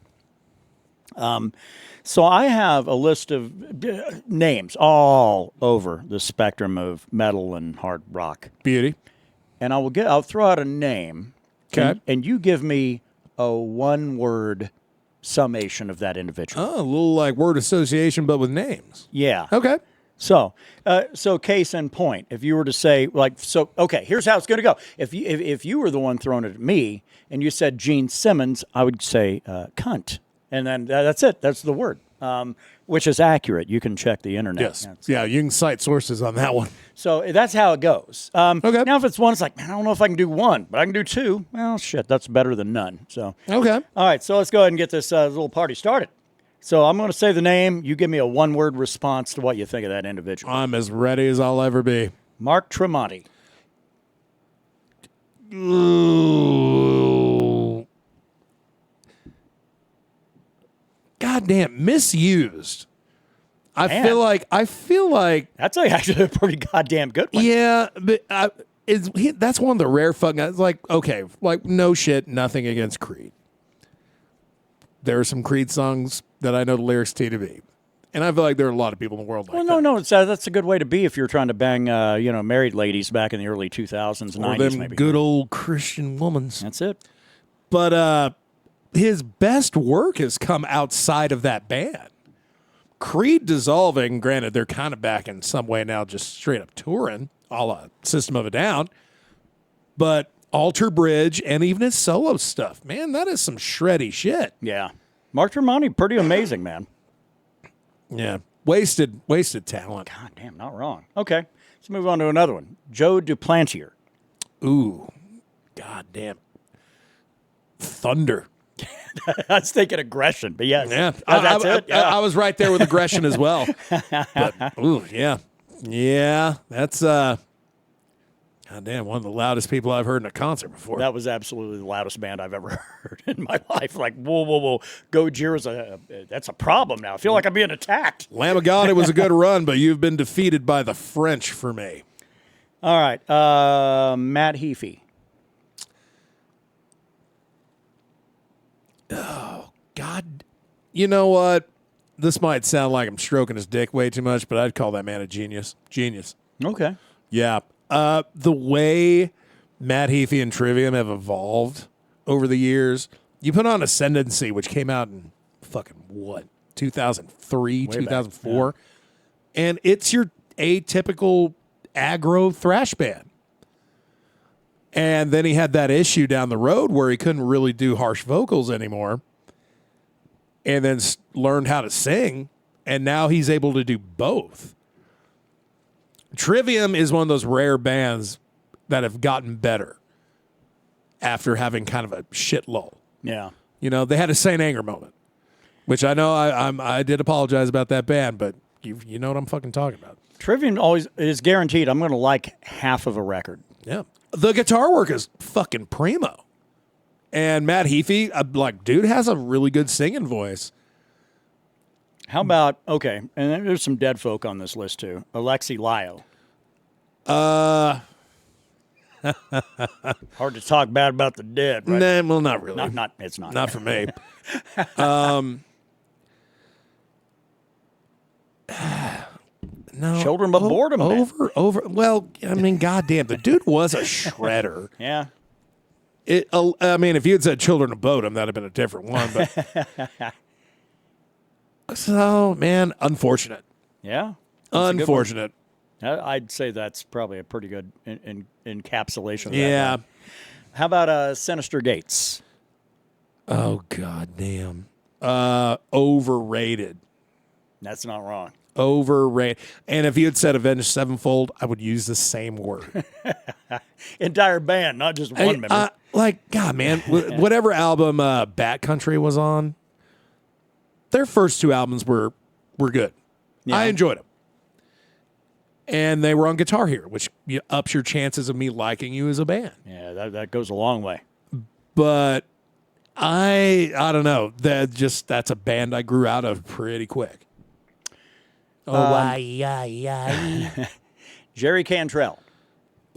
so I have a list of names all over the spectrum of metal and hard rock, beauty. and I'll throw out a name, Okay. and you give me a one-word summation of that individual. Oh, a little like word association, but with names. Yeah. Okay. So case in point, if you were to say okay, here's how it's going to go. If you were the one throwing it at me and you said Gene Simmons, I would say cunt, and then that's it. That's the word, which is accurate. You can check the internet. Yes. Yeah, you can cite sources on that one. So that's how it goes. Okay. Now, if it's one, it's like, man, I don't know if I can do one, but I can do two. Well, shit, that's better than none. So Okay. all right, so let's go ahead and get this little party started. So I'm going to say the name. You give me a one-word response to what you think of that individual. I'm as ready as I'll ever be. Mark Tremonti. Ooh. Goddamn, misused. I Man. feel like That's actually a pretty goddamn good one. yeah, but that's one of the rare fucking guys. Like, okay, like no shit, nothing against Creed. There are some Creed songs that I know the lyrics to be, and I feel like there are a lot of people in the world like Well, that. no, that's a good way to be if you're trying to bang, married ladies back in the early 2000s, Or 90s, them maybe. good old Christian womans. That's it. But his best work has come outside of that band. Creed dissolving, granted, they're kind of back in some way now, just straight up touring, a la System of a Down. But Alter Bridge and even his solo stuff, man, that is some shreddy shit. Yeah. Mark Tremonti, pretty amazing, man. Yeah. Wasted talent. God damn, not wrong. Okay. Let's move on to another one. Joe Duplantier. Ooh. God damn. Thunder. I was thinking aggression, but yes. Yeah. That's it. Yeah. I was right there with aggression as well. But, ooh, yeah. Yeah. That's God damn, one of the loudest people I've heard in a concert before. That was absolutely the loudest band I've ever heard in my life. Like, whoa. Gojira's that's a problem now. I feel like I'm being attacked. Lamb of God, it was a good run, but you've been defeated by the French for me. All right. Matt Heafy. Oh, God. You know what? This might sound like I'm stroking his dick way too much, but I'd call that man a genius. Genius. Okay. Yeah. The way Matt Heafy and Trivium have evolved over the years, you put on Ascendancy, which came out in fucking what, 2003, Way 2004, back, and it's your atypical aggro thrash band. And then he had that issue down the road where he couldn't really do harsh vocals anymore, and then learned how to sing, and now he's able to do both. Trivium is one of those rare bands that have gotten better after having kind of a shit lull. Yeah. You know, they had a Saint Anger moment, which I know I did apologize about that band, but you know what I'm fucking talking about. Trivium always is guaranteed I'm going to like half of a record. Yeah. The guitar work is fucking primo. And Matt Heafy, like, dude has a really good singing voice. How about, okay, and then there's some dead folk on this list too. Alexi Lyle. Hard to talk bad about the dead, right? Nah, well, not really. It's not. Not for me. No. Children but boredom, man. Over. Well, I mean, goddamn, the dude was a shredder. Yeah. I mean, if you had said Children of Bodom, that'd have been a different one. But so, man, unfortunate. Yeah. Unfortunate. I'd say that's probably a pretty good encapsulation of that. Yeah. One. How about Sinister Gates? Oh, goddamn. Overrated. That's not wrong. Overrated. And if you had said Avenged Sevenfold, I would use the same word. Entire band, not just one member. Like, God, man, whatever album Bat Country was on, their first two albums were good. Yeah. I enjoyed them. And they were on Guitar Hero, which ups your chances of me liking you as a band. Yeah, that goes a long way. But I don't know. That's a band I grew out of pretty quick. Jerry Cantrell.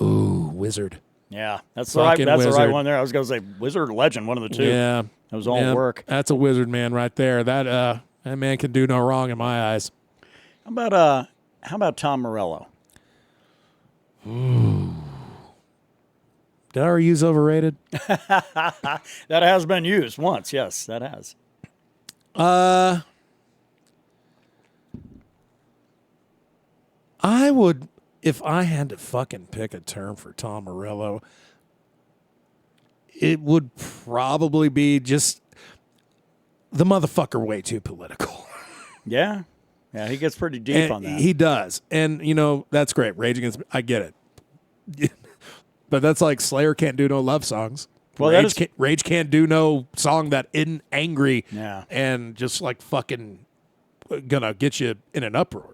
Ooh, Wizard. Yeah, that's the right one there. I was going to say Wizard or Legend, one of the two. Yeah. That was all work. That's a Wizard man right there. That man can do no wrong in my eyes. How about Tom Morello? Ooh. Did I ever use overrated? That has been used once. Yes, that has. I would, if I had to fucking pick a term for Tom Morello, it would probably be just the motherfucker way too political. Yeah. Yeah, he gets pretty deep on that. He does. And, that's great. Rage Against, I get it. But that's like Slayer can't do no love songs. Well, Rage can't do no song that isn't angry and just like fucking gonna get you in an uproar.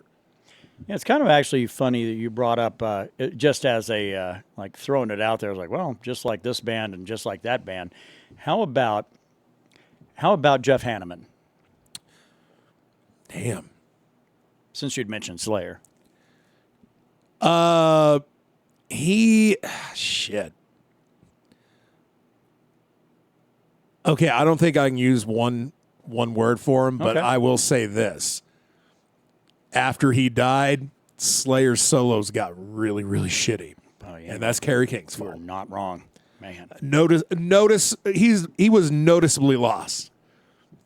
Yeah, it's kind of actually funny that you brought up just as a like throwing it out there. I was like, well, just like this band and just like that band. How about Jeff Hanneman? Damn. Since you'd mentioned Slayer. Shit. Okay, I don't think I can use one word for him, but I will say this. After he died, Slayer's solos got really, really shitty. Oh, yeah. And that's Kerry King's fault. You're not wrong, man. Notice he was noticeably lost.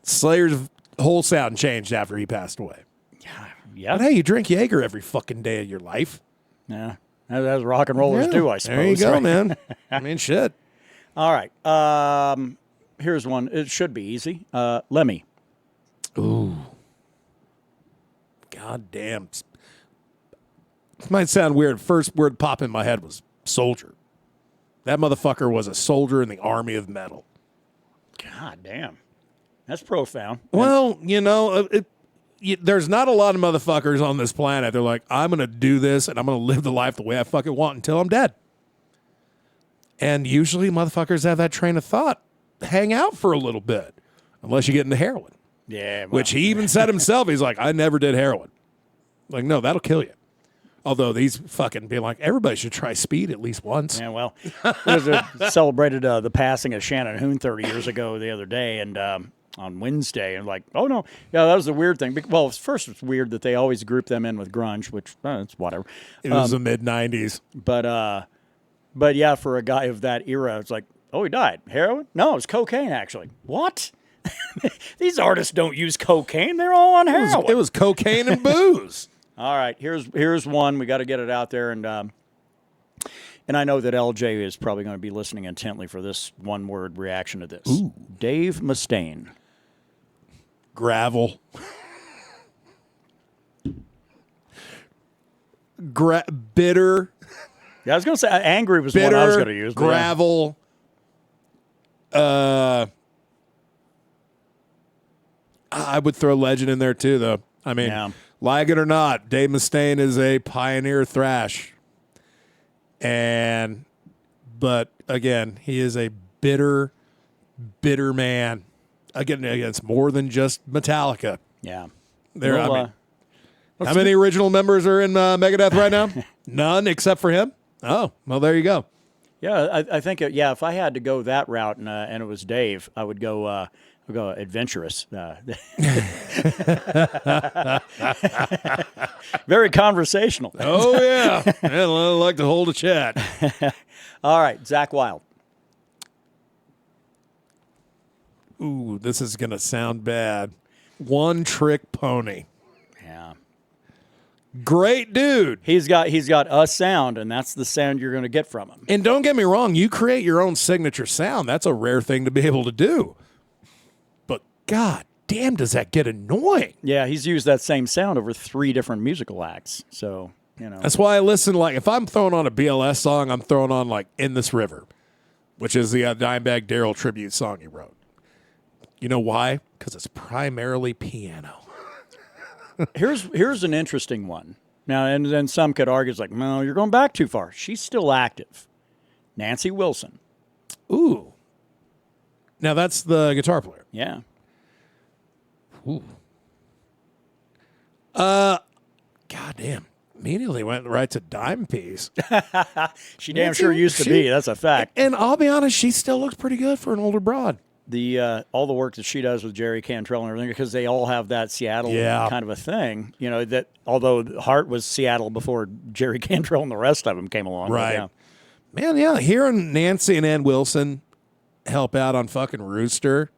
Slayer's whole sound changed after he passed away. Yeah. But hey, you drink Jaeger every fucking day of your life. Yeah. That's rock and rollers do, I suppose. There you go, right? man. I mean, shit. All right. Here's one. It should be easy. Lemmy. Ooh. God damn. This might sound weird. First word pop in my head was soldier. That motherfucker was a soldier in the army of metal. God damn. That's profound. Well, there's not a lot of motherfuckers on this planet. They're like, I'm going to do this and I'm going to live the life the way I fucking want until I'm dead. And usually motherfuckers have that train of thought hang out for a little bit, unless you get into heroin. Yeah. Well, Which he even said himself. He's like, I never did heroin. Like, no, that'll kill you. Although these fucking be like, everybody should try speed at least once. Yeah, well, celebrated the passing of Shannon Hoon 30 years ago the other day, and on Wednesday, and like, oh no, yeah, that was the weird thing. Well, first it's weird that they always group them in with grunge, which it's whatever. It was the mid '90s, but yeah, for a guy of that era, it's like, oh, he died heroin? No, it was cocaine actually. What? These artists don't use cocaine; they're all on heroin. It was cocaine and booze. All right, here's one. We got to get it out there, and I know that LJ is probably going to be listening intently for this one-word reaction to this. Ooh. Dave Mustaine. Gravel. Bitter. Yeah, I was going to say angry was Bitter. what I was going to use. Gravel. I would throw Legend in there too, though. I mean, like it or not, Dave Mustaine is a pioneer thrash. But again, he is a bitter man. Again, it's more than just Metallica. Yeah. How many original members are in Megadeth right now? None except for him? Oh, well, there you go. Yeah, I think, if I had to go that route and it was Dave, I would go adventurous. Very conversational. Oh, yeah. I like to hold a chat. All right, Zakk Wylde. Ooh, this is going to sound bad. One Trick Pony. Yeah. Great dude. He's got a sound, and that's the sound you're going to get from him. And don't get me wrong, you create your own signature sound. That's a rare thing to be able to do. But God damn, does that get annoying? Yeah, he's used that same sound over 3 different musical acts. So, That's why I listen, like, if I'm throwing on a BLS song, I'm throwing on, like, In This River, which is the Dimebag Darrell tribute song he wrote. You know why? Because it's primarily piano. Here's an interesting one. Now, and then some could argue, it's like, no, you're going back too far. She's still active. Nancy Wilson. Ooh. Now, that's the guitar player. Yeah. Ooh. Goddamn. Immediately went right to Dime Piece. She damn sure used to be. That's a fact. And I'll be honest, she still looks pretty good for an older broad. All the work that she does with Jerry Cantrell and everything, because they all have that Seattle kind of a thing. That although Hart was Seattle before Jerry Cantrell and the rest of them came along. Right. Man, yeah. Hearing Nancy and Ann Wilson help out on fucking Rooster.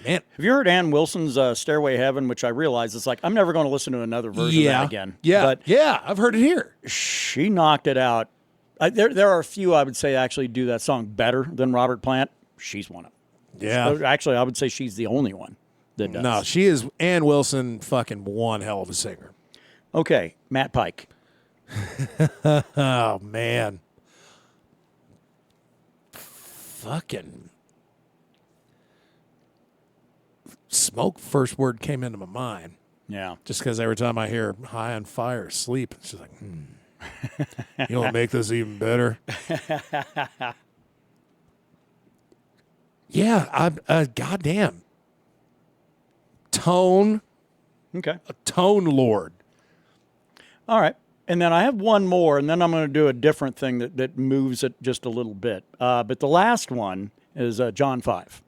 Man. Have you heard Ann Wilson's Stairway to Heaven, which I realize it's like, I'm never going to listen to another version of that again. Yeah. But yeah, I've heard it here. She knocked it out. There are a few I would say actually do that song better than Robert Plant. She's one of them. Yeah. So actually, I would say she's the only one that does. No, she is Ann Wilson, fucking one hell of a singer. Okay, Matt Pike. Oh, man. Fucking smoke, first word came into my mind. Yeah. Just because every time I hear High on Fire, Sleep, it's just like, you want to make this even better? Yeah, goddamn. Tone. Okay. A tone lord. All right. And then I have one more, and then I'm going to do a different thing that moves it just a little bit. But the last one is John 5.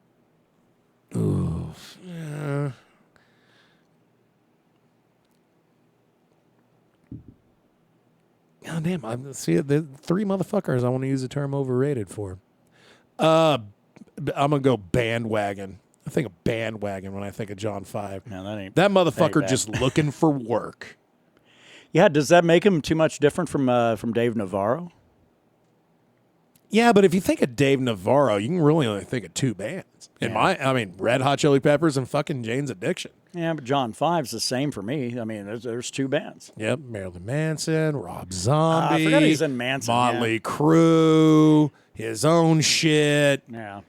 Ooh. Yeah. God damn. See, the 3 motherfuckers I want to use the term overrated for. I'm going to go bandwagon. I think of Bandwagon when I think of John 5. No, that ain't That motherfucker bad. just looking for work. Yeah, does that make him too much different from Dave Navarro? Yeah, but if you think of Dave Navarro, you can really only think of two bands. Red Hot Chili Peppers and fucking Jane's Addiction. Yeah, but John 5's the same for me. I mean, there's two bands. Yep, Marilyn Manson, Rob Zombie. I forgot he's in Manson. Motley Crue, his own shit. Yeah.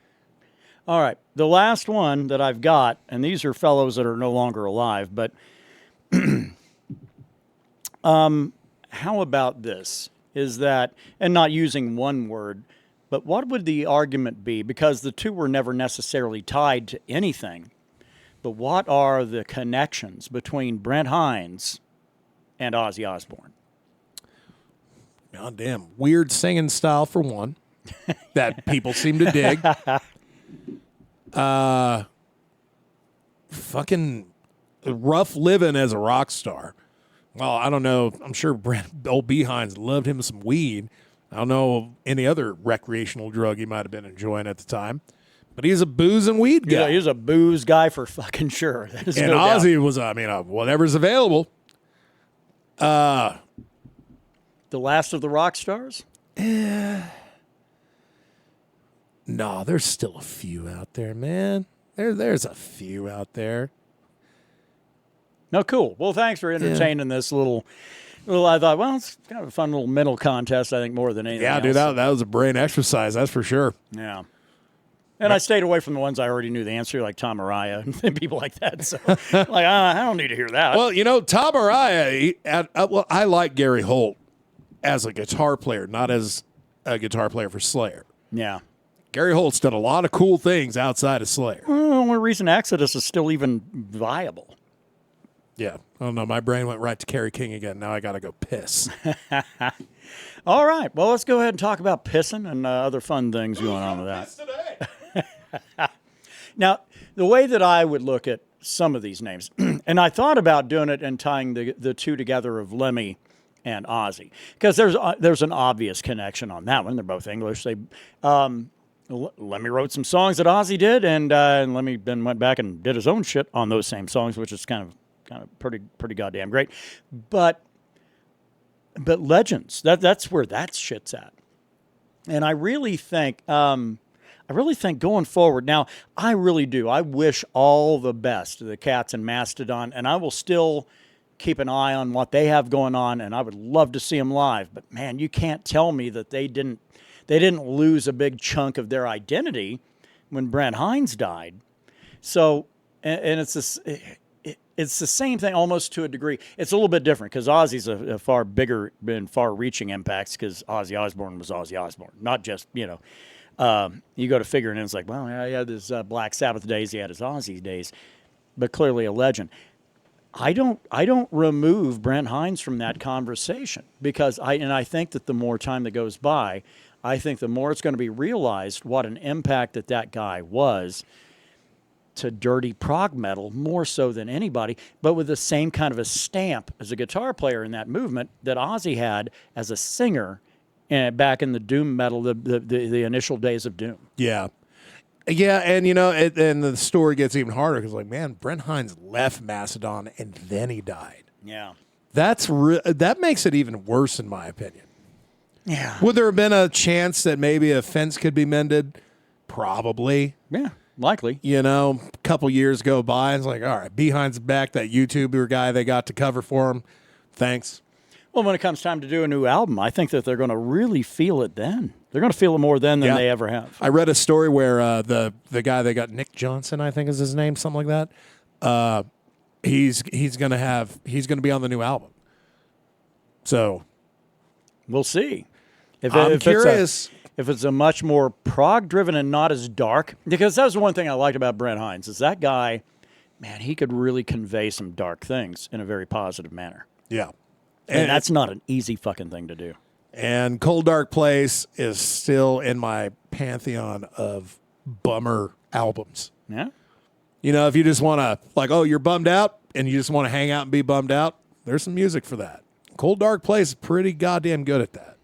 All right. The last one that I've got, and these are fellows that are no longer alive, but how about this? Is that, and not using one word, but what would the argument be? Because the two were never necessarily tied to anything. But what are the connections between Brent Hines and Ozzy Osbourne? Goddamn. Weird singing style, for one, that people seem to dig. Fucking rough living as a rock star. Well, I don't know. I'm sure old B. Hines loved him some weed. I don't know any other recreational drug he might have been enjoying at the time. But he's a booze and weed guy. Yeah, he's a booze guy for fucking sure. That is And no doubt. Ozzy was, whatever's available. The last of the rock stars? No, there's still a few out there, man. There's a few out there. No, cool. Well, thanks for entertaining this little. I thought, well, it's kind of a fun little mental contest, I think, more than anything Yeah, else. dude, that was a brain exercise, that's for sure. Yeah. And I stayed away from the ones I already knew the answer, like Tom Araya and people like that. So, I don't need to hear that. Well, Tom Araya, I like Gary Holt as a guitar player, not as a guitar player for Slayer. Yeah. Gary Holt's done a lot of cool things outside of Slayer. Well, the only reason Exodus is still even viable. Yeah. I don't know. My brain went right to Kerry King again. Now I got to go piss. All right. Well, let's go ahead and talk about pissing and other fun things going on with that. Now, the way that I would look at some of these names, and I thought about doing it and tying the two together of Lemmy and Ozzy, because there's an obvious connection on that one. They're both English. Lemmy wrote some songs that Ozzy did, and Lemmy then went back and did his own shit on those same songs, which is kind of pretty goddamn great. But legends, that's where that shit's at. And I really think going forward, now I really do. I wish all the best to the Cats and Mastodon, and I will still keep an eye on what they have going on, and I would love to see them live. But man, you can't tell me that they didn't lose a big chunk of their identity when Brent Hines died. So, and it's this. It's the same thing almost to a degree. It's a little bit different because Ozzy's a far bigger and far-reaching impacts because Ozzy Osbourne was Ozzy Osbourne, not just, you go to figure and it's like, well, he had his Black Sabbath days, he had his Ozzy days, but clearly a legend. I don't remove Brent Hines from that conversation because I think that the more time that goes by, I think the more it's going to be realized what an impact that guy was to dirty prog metal, more so than anybody, but with the same kind of a stamp as a guitar player in that movement that Ozzy had as a singer back in the doom metal, the initial days of doom. Yeah. Yeah, and and the story gets even harder because, man, Brent Hines left Mastodon and then he died. Yeah. That makes it even worse, in my opinion. Yeah. Would there have been a chance that maybe a fence could be mended? Probably. Yeah, likely. A couple years go by, and it's like, all right, Behind's back, that YouTuber guy they got to cover for him. Thanks. Well, when it comes time to do a new album, I think that they're going to really feel it then. They're going to feel it more then than they ever have. I read a story where the guy they got, Nick Johnson, I think is his name, something like that. He's going to be on the new album. So we'll see. I'm curious. If it's a much more prog-driven and not as dark, because that was the one thing I liked about Brent Hines, is that guy, man, he could really convey some dark things in a very positive manner. Yeah. And that's not an easy fucking thing to do. And Cold Dark Place is still in my pantheon of bummer albums. Yeah? If you just want to, you're bummed out and you just want to hang out and be bummed out, there's some music for that. Cold Dark Place is pretty goddamn good at that.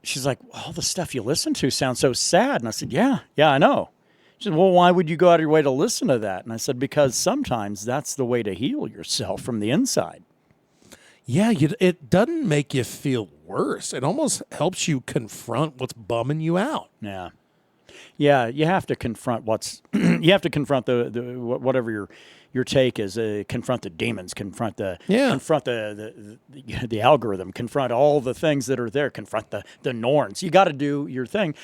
she's like, all the stuff you listen to sounds so sad. And I said, yeah, I know. She said, well, why would you go out of your way to listen to that? And I said, because sometimes that's the way to heal yourself from the inside. Yeah, it doesn't make you feel worse. It almost helps you confront what's bumming you out. Yeah. Yeah, you have to confront you have to confront the whatever your take is. Confront the demons. Confront the algorithm. Confront all the things that are there. Confront the norms. You got to do your thing,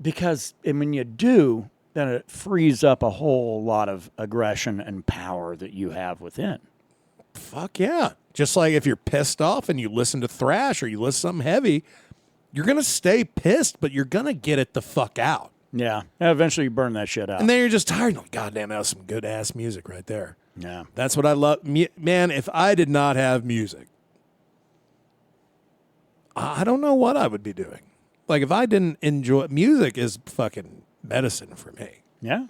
because when you do, then it frees up a whole lot of aggression and power that you have within. Fuck yeah! Just like if you're pissed off and you listen to thrash or you listen to something heavy, you're gonna stay pissed, but you're gonna get it the fuck out. Yeah. And eventually you burn that shit out. And then you're just tired. Like, God damn, that was some good ass music right there. Yeah. That's what I love. Man, if I did not have music, I don't know what I would be doing. Like, if I didn't enjoy music, is fucking medicine for me. Yeah.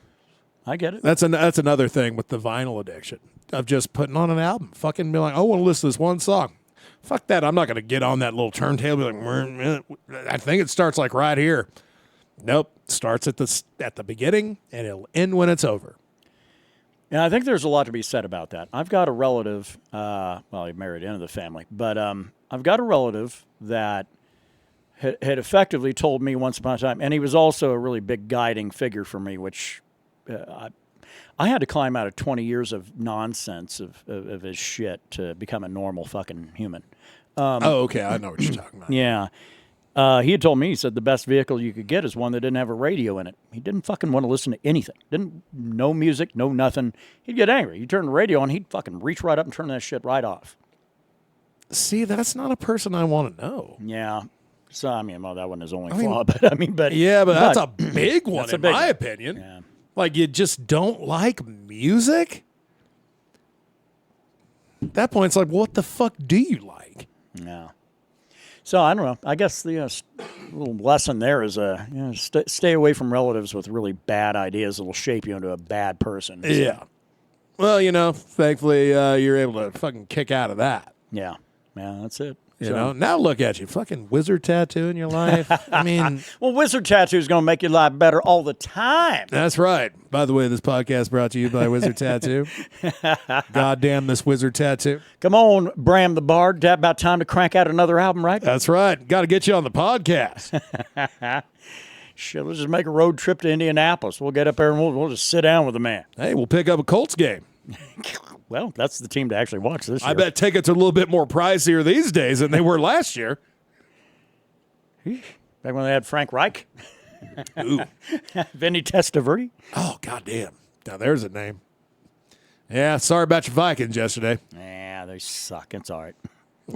I get it. That's another thing with the vinyl addiction of just putting on an album. Fucking be like, I want to listen to this one song. Fuck that. I'm not going to get on that little turntable. Like, I think it starts like right here. Nope. Starts at the beginning and it'll end when it's over. Yeah, I think there's a lot to be said about that. I've got a relative, he married into the family, but I've got a relative that had effectively told me once upon a time, and he was also a really big guiding figure for me, which I had to climb out of 20 years of nonsense of his shit to become a normal fucking human. Okay. I know what you're talking about. Yeah. He had told me, he said the best vehicle you could get is one that didn't have a radio in it. He didn't fucking want to listen to anything. No music, no nothing. He'd get angry. You turn the radio on, he'd fucking reach right up and turn that shit right off. See, that's not a person I want to know. Yeah. So, that wasn't his only flaw, but that's a big one in my opinion. Yeah. Like, you just don't like music? At that point, it's like, what the fuck do you like? Yeah. So, I don't know. I guess the little lesson there is stay away from relatives with really bad ideas that will shape you into a bad person. So. Yeah. Well, thankfully, you're able to fucking kick out of that. Yeah. Yeah, that's it. You know, now look at you, fucking wizard tattoo in your life. I mean, well, wizard tattoo is going to make your life better all the time. That's right. By the way, this podcast brought to you by Wizard Tattoo. Goddamn this wizard tattoo. Come on, Bram the Bard. About time to crank out another album, right? That's right. Got to get you on the podcast. Shit, let's just make a road trip to Indianapolis. We'll get up there and we'll just sit down with the man. Hey, we'll pick up a Colts game. Well, that's the team to actually watch this year. I bet tickets are a little bit more pricier these days than they were last year. Back when they had Frank Reich. Ooh. Vinny Testaverde. Oh, goddamn. Now, there's a name. Yeah, sorry about your Vikings yesterday. Yeah, they suck. It's all right.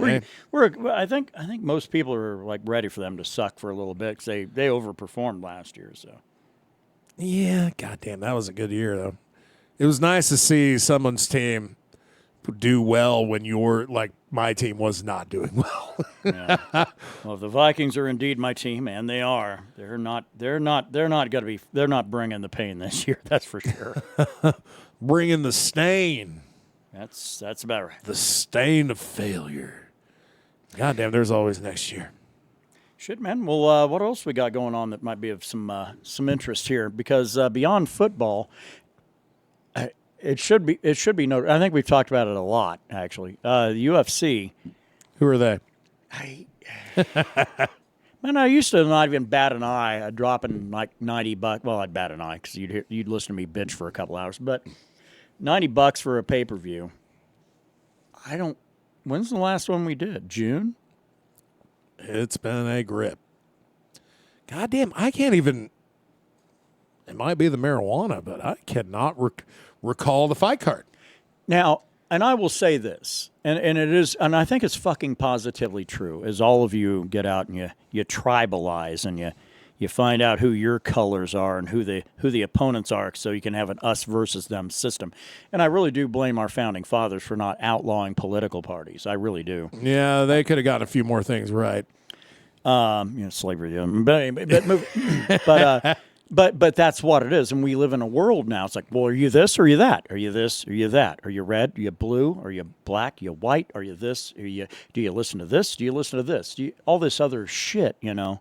I think most people are like ready for them to suck for a little bit because they overperformed last year. So. Yeah, goddamn, that was a good year, though. It was nice to see someone's team do well when my team was not doing well. Yeah. Well, if the Vikings are indeed my team, and they are, they're not bringing the pain this year. That's for sure. Bringing the stain. That's about right. The stain of failure. Goddamn, there's always next year. Shit, man. Well, what else we got going on that might be of some interest here? Because beyond football. It should be noted. I think we've talked about it a lot, actually. The UFC. Who are they? I used to not even bat an eye. I'd drop in like $90. Well, I'd bat an eye because you'd listen to me bitch for a couple hours. But $90 for a pay-per-view. When's the last one we did? June? It's been a grip. Goddamn, I can't even. It might be the marijuana, but I cannot recall the fight card. Now, and I will say this, and it is, and I think it's fucking positively true, as all of you get out and you tribalize and you find out who your colors are and who the opponents are, so you can have an us versus them system. And I really do blame our founding fathers for not outlawing political parties. I really do. Yeah, they could have gotten a few more things right. Slavery, But that's what it is, and we live in a world now. It's like, well, are you this or are you that? Are you this? Or are you that? Are you red? Are you blue? Are you black? Are you white? Are you this? Do you listen to this? Do you listen to this? All this other shit, you know?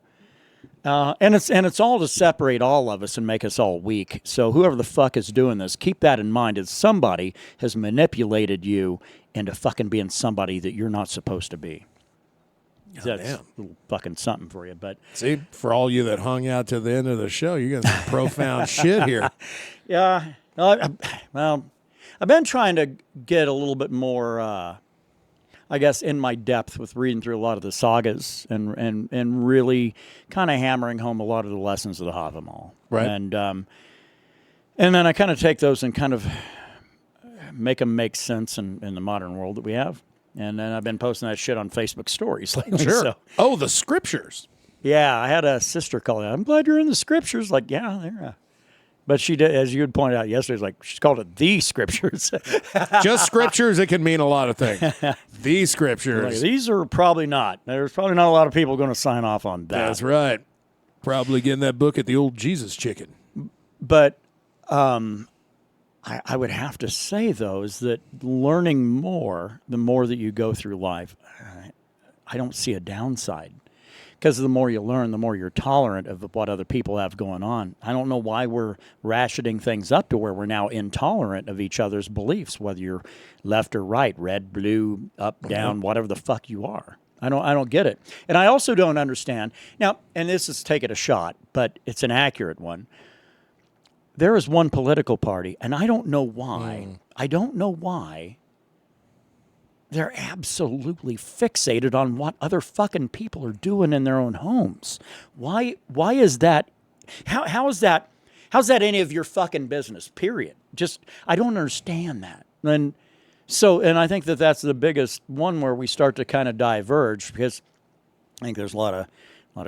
And it's all to separate all of us and make us all weak. So whoever the fuck is doing this, keep that in mind. Is somebody has manipulated you into fucking being somebody that you're not supposed to be. That's a little fucking something for you. But see, for all you that hung out to the end of the show, you got some profound shit here. Yeah. Well, I've been trying to get a little bit more, I guess, in my depth with reading through a lot of the sagas and really kind of hammering home a lot of the lessons of the Havamal. Right. And then I kind of take those and kind of make them make sense in the modern world that we have. And then I've been posting that shit on Facebook stories lately. Sure. So. Oh, the scriptures. Yeah, I had a sister call me. I'm glad you're in the scriptures. Like, yeah, they're. But she did, as you had pointed out yesterday, like she's called it the scriptures. Just scriptures. It can mean a lot of things. The scriptures. Like, these are probably not. There's probably not a lot of people going to sign off on that. That's right. Probably getting that book at the old Jesus Chicken. But I would have to say, though, is that learning more, the more that you go through life, I don't see a downside. Because the more you learn, the more you're tolerant of what other people have going on. I don't know why we're rationing things up to where we're now intolerant of each other's beliefs, whether you're left or right, red, blue, up, down, whatever the fuck you are. I don't get it. And I also don't understand. Now, and this is taking a shot, but it's an accurate one. There is one political party, and I don't know why. I don't know why they're absolutely fixated on what other fucking people are doing in their own homes. Why is that? How is that? How's that any of your fucking business? Period. Just I don't understand that. And I think that's the biggest one where we start to kind of diverge, because I think there's a lot of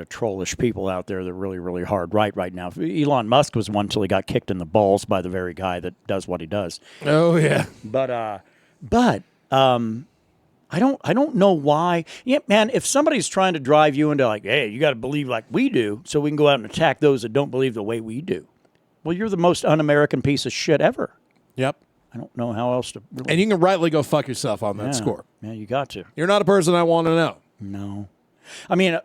trollish people out there that are really, really hard right now. Elon Musk was one till he got kicked in the balls by the very guy that does what he does. Oh yeah. But I don't know why. Yeah, man, if somebody's trying to drive you into like, hey, you got to believe like we do, so we can go out and attack those that don't believe the way we do. Well, you're the most un-American piece of shit ever. Yep. I don't know how else to. Really... And you can rightly go fuck yourself on that score. Yeah, you got to. You're not a person I want to know. No. I mean.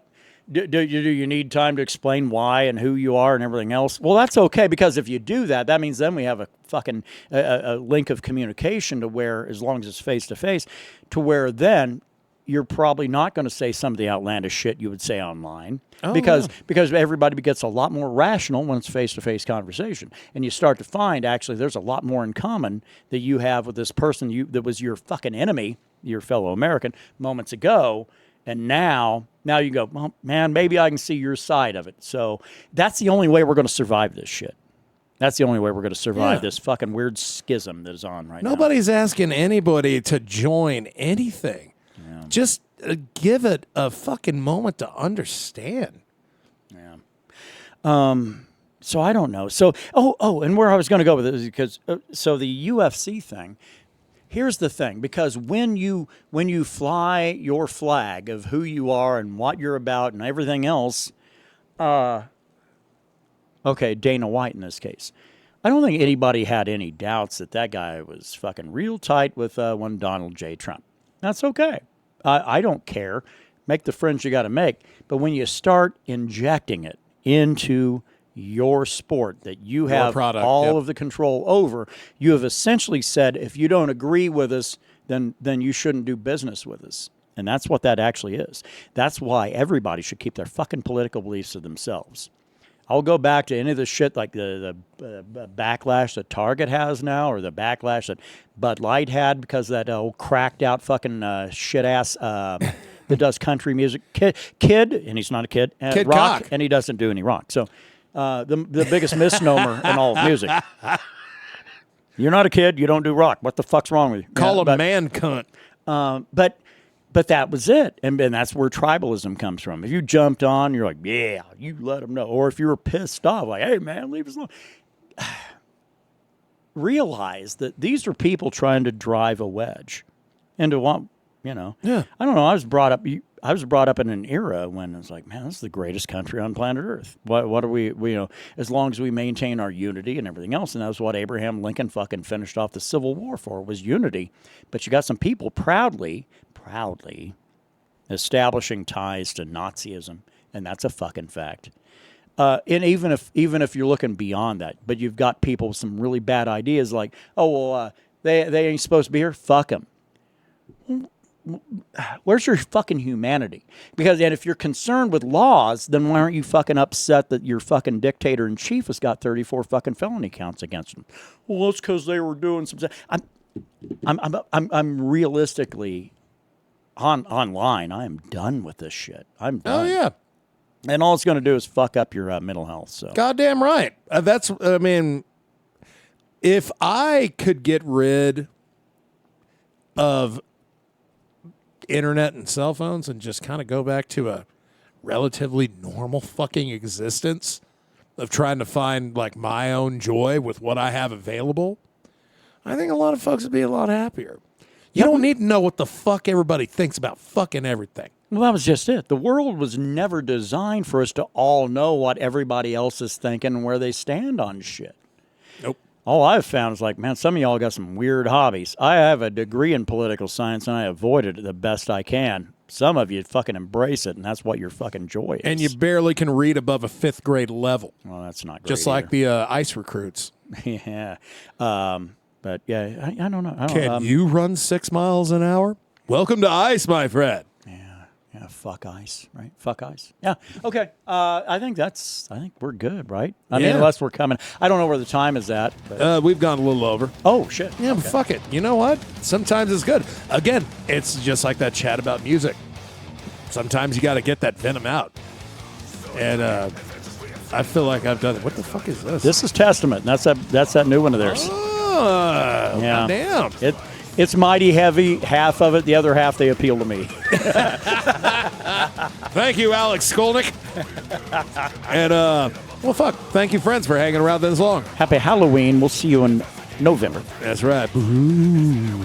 Do you need time to explain why and who you are and everything else? Well, that's okay, because if you do that, that means then we have a fucking a link of communication to where, as long as it's face-to-face, to where then you're probably not going to say some of the outlandish shit you would say online, because everybody gets a lot more rational when it's face-to-face conversation. And you start to find, actually, there's a lot more in common that you have with this person that was your fucking enemy, your fellow American, moments ago. And now you go, well, man, maybe I can see your side of it. So that's the only way we're going to survive this shit. That's the only way we're going to survive this fucking weird schism that is on right now. Nobody's asking anybody to join anything. Yeah. Just give it a fucking moment to understand. Yeah. So I don't know. So, and where I was going to go with it is because, so the UFC thing, here's the thing, because when you fly your flag of who you are and what you're about and everything else, Dana White in this case, I don't think anybody had any doubts that guy was fucking real tight with one Donald J. Trump. That's okay. I don't care. Make the friends you got to make. But when you start injecting it into your sport that you have all of the control over, you have essentially said, if you don't agree with us, then you shouldn't do business with us. And that's what that actually is. That's why everybody should keep their fucking political beliefs to themselves. I'll go back to any of the shit like the backlash that Target has now, or the backlash that Bud Light had because of that old cracked out fucking shit ass that does country music kid, and he's not a kid, Kid rock, Cock. and he doesn't do any rock. So the biggest misnomer in all of music. You're not a kid. You don't do rock. What the fuck's wrong with you? Call a man cunt. But that was it. And that's where tribalism comes from. If you jumped on, you're like, yeah, you let them know. Or if you were pissed off, like, hey, man, leave us alone. Realize that these are people trying to drive a wedge into You know. Yeah. I don't know. I was brought up in an era when it's like, man, this is the greatest country on planet Earth. What are we as long as we maintain our unity and everything else, and that's what Abraham Lincoln fucking finished off the Civil War for, was unity. But you got some people proudly establishing ties to Nazism, and that's a fucking fact. And even if you're looking beyond that, but you've got people with some really bad ideas like, they ain't supposed to be here. Fuck them. Where's your fucking humanity? And if you're concerned with laws, then why aren't you fucking upset that your fucking dictator in chief has got 34 fucking felony counts against him? Well, that's because they were doing some. I'm realistically online. I am done with this shit. I'm done. Oh yeah. And all it's going to do is fuck up your mental health. So Goddamn right. If I could get rid of internet and cell phones and just kind of go back to a relatively normal fucking existence of trying to find like my own joy with what I have available, I think a lot of folks would be a lot happier. You don't need to know what the fuck everybody thinks about fucking everything. Well, that was just it. The world was never designed for us to all know what everybody else is thinking and where they stand on shit. Nope. All I've found is like, man, some of y'all got some weird hobbies. I have a degree in political science, and I avoid it the best I can. Some of you fucking embrace it, and that's what your fucking joy is. And you barely can read above a 5th grade level. Well, that's not great Just either. like the ICE recruits. Yeah. But, yeah, I don't know. Can you run 6 miles an hour? Welcome to ICE, my friend. Yeah, fuck ICE, right? Fuck ICE. Yeah, okay. I think we're good, right? I mean, unless we're coming. I don't know where the time is at. But. We've gone a little over. Oh, shit. Yeah, but fuck it. You know what? Sometimes it's good. Again, it's just like that chat about music. Sometimes you got to get that venom out. And I feel like I've done it. What the fuck is this? This is Testament. That's that new one of theirs. Oh, yeah. Damn. It's mighty heavy. Half of it, the other half, they appeal to me. Thank you, Alex Skolnick. And, well, fuck. Thank you, friends, for hanging around this long. Happy Halloween. We'll see you in November. That's right. Boo.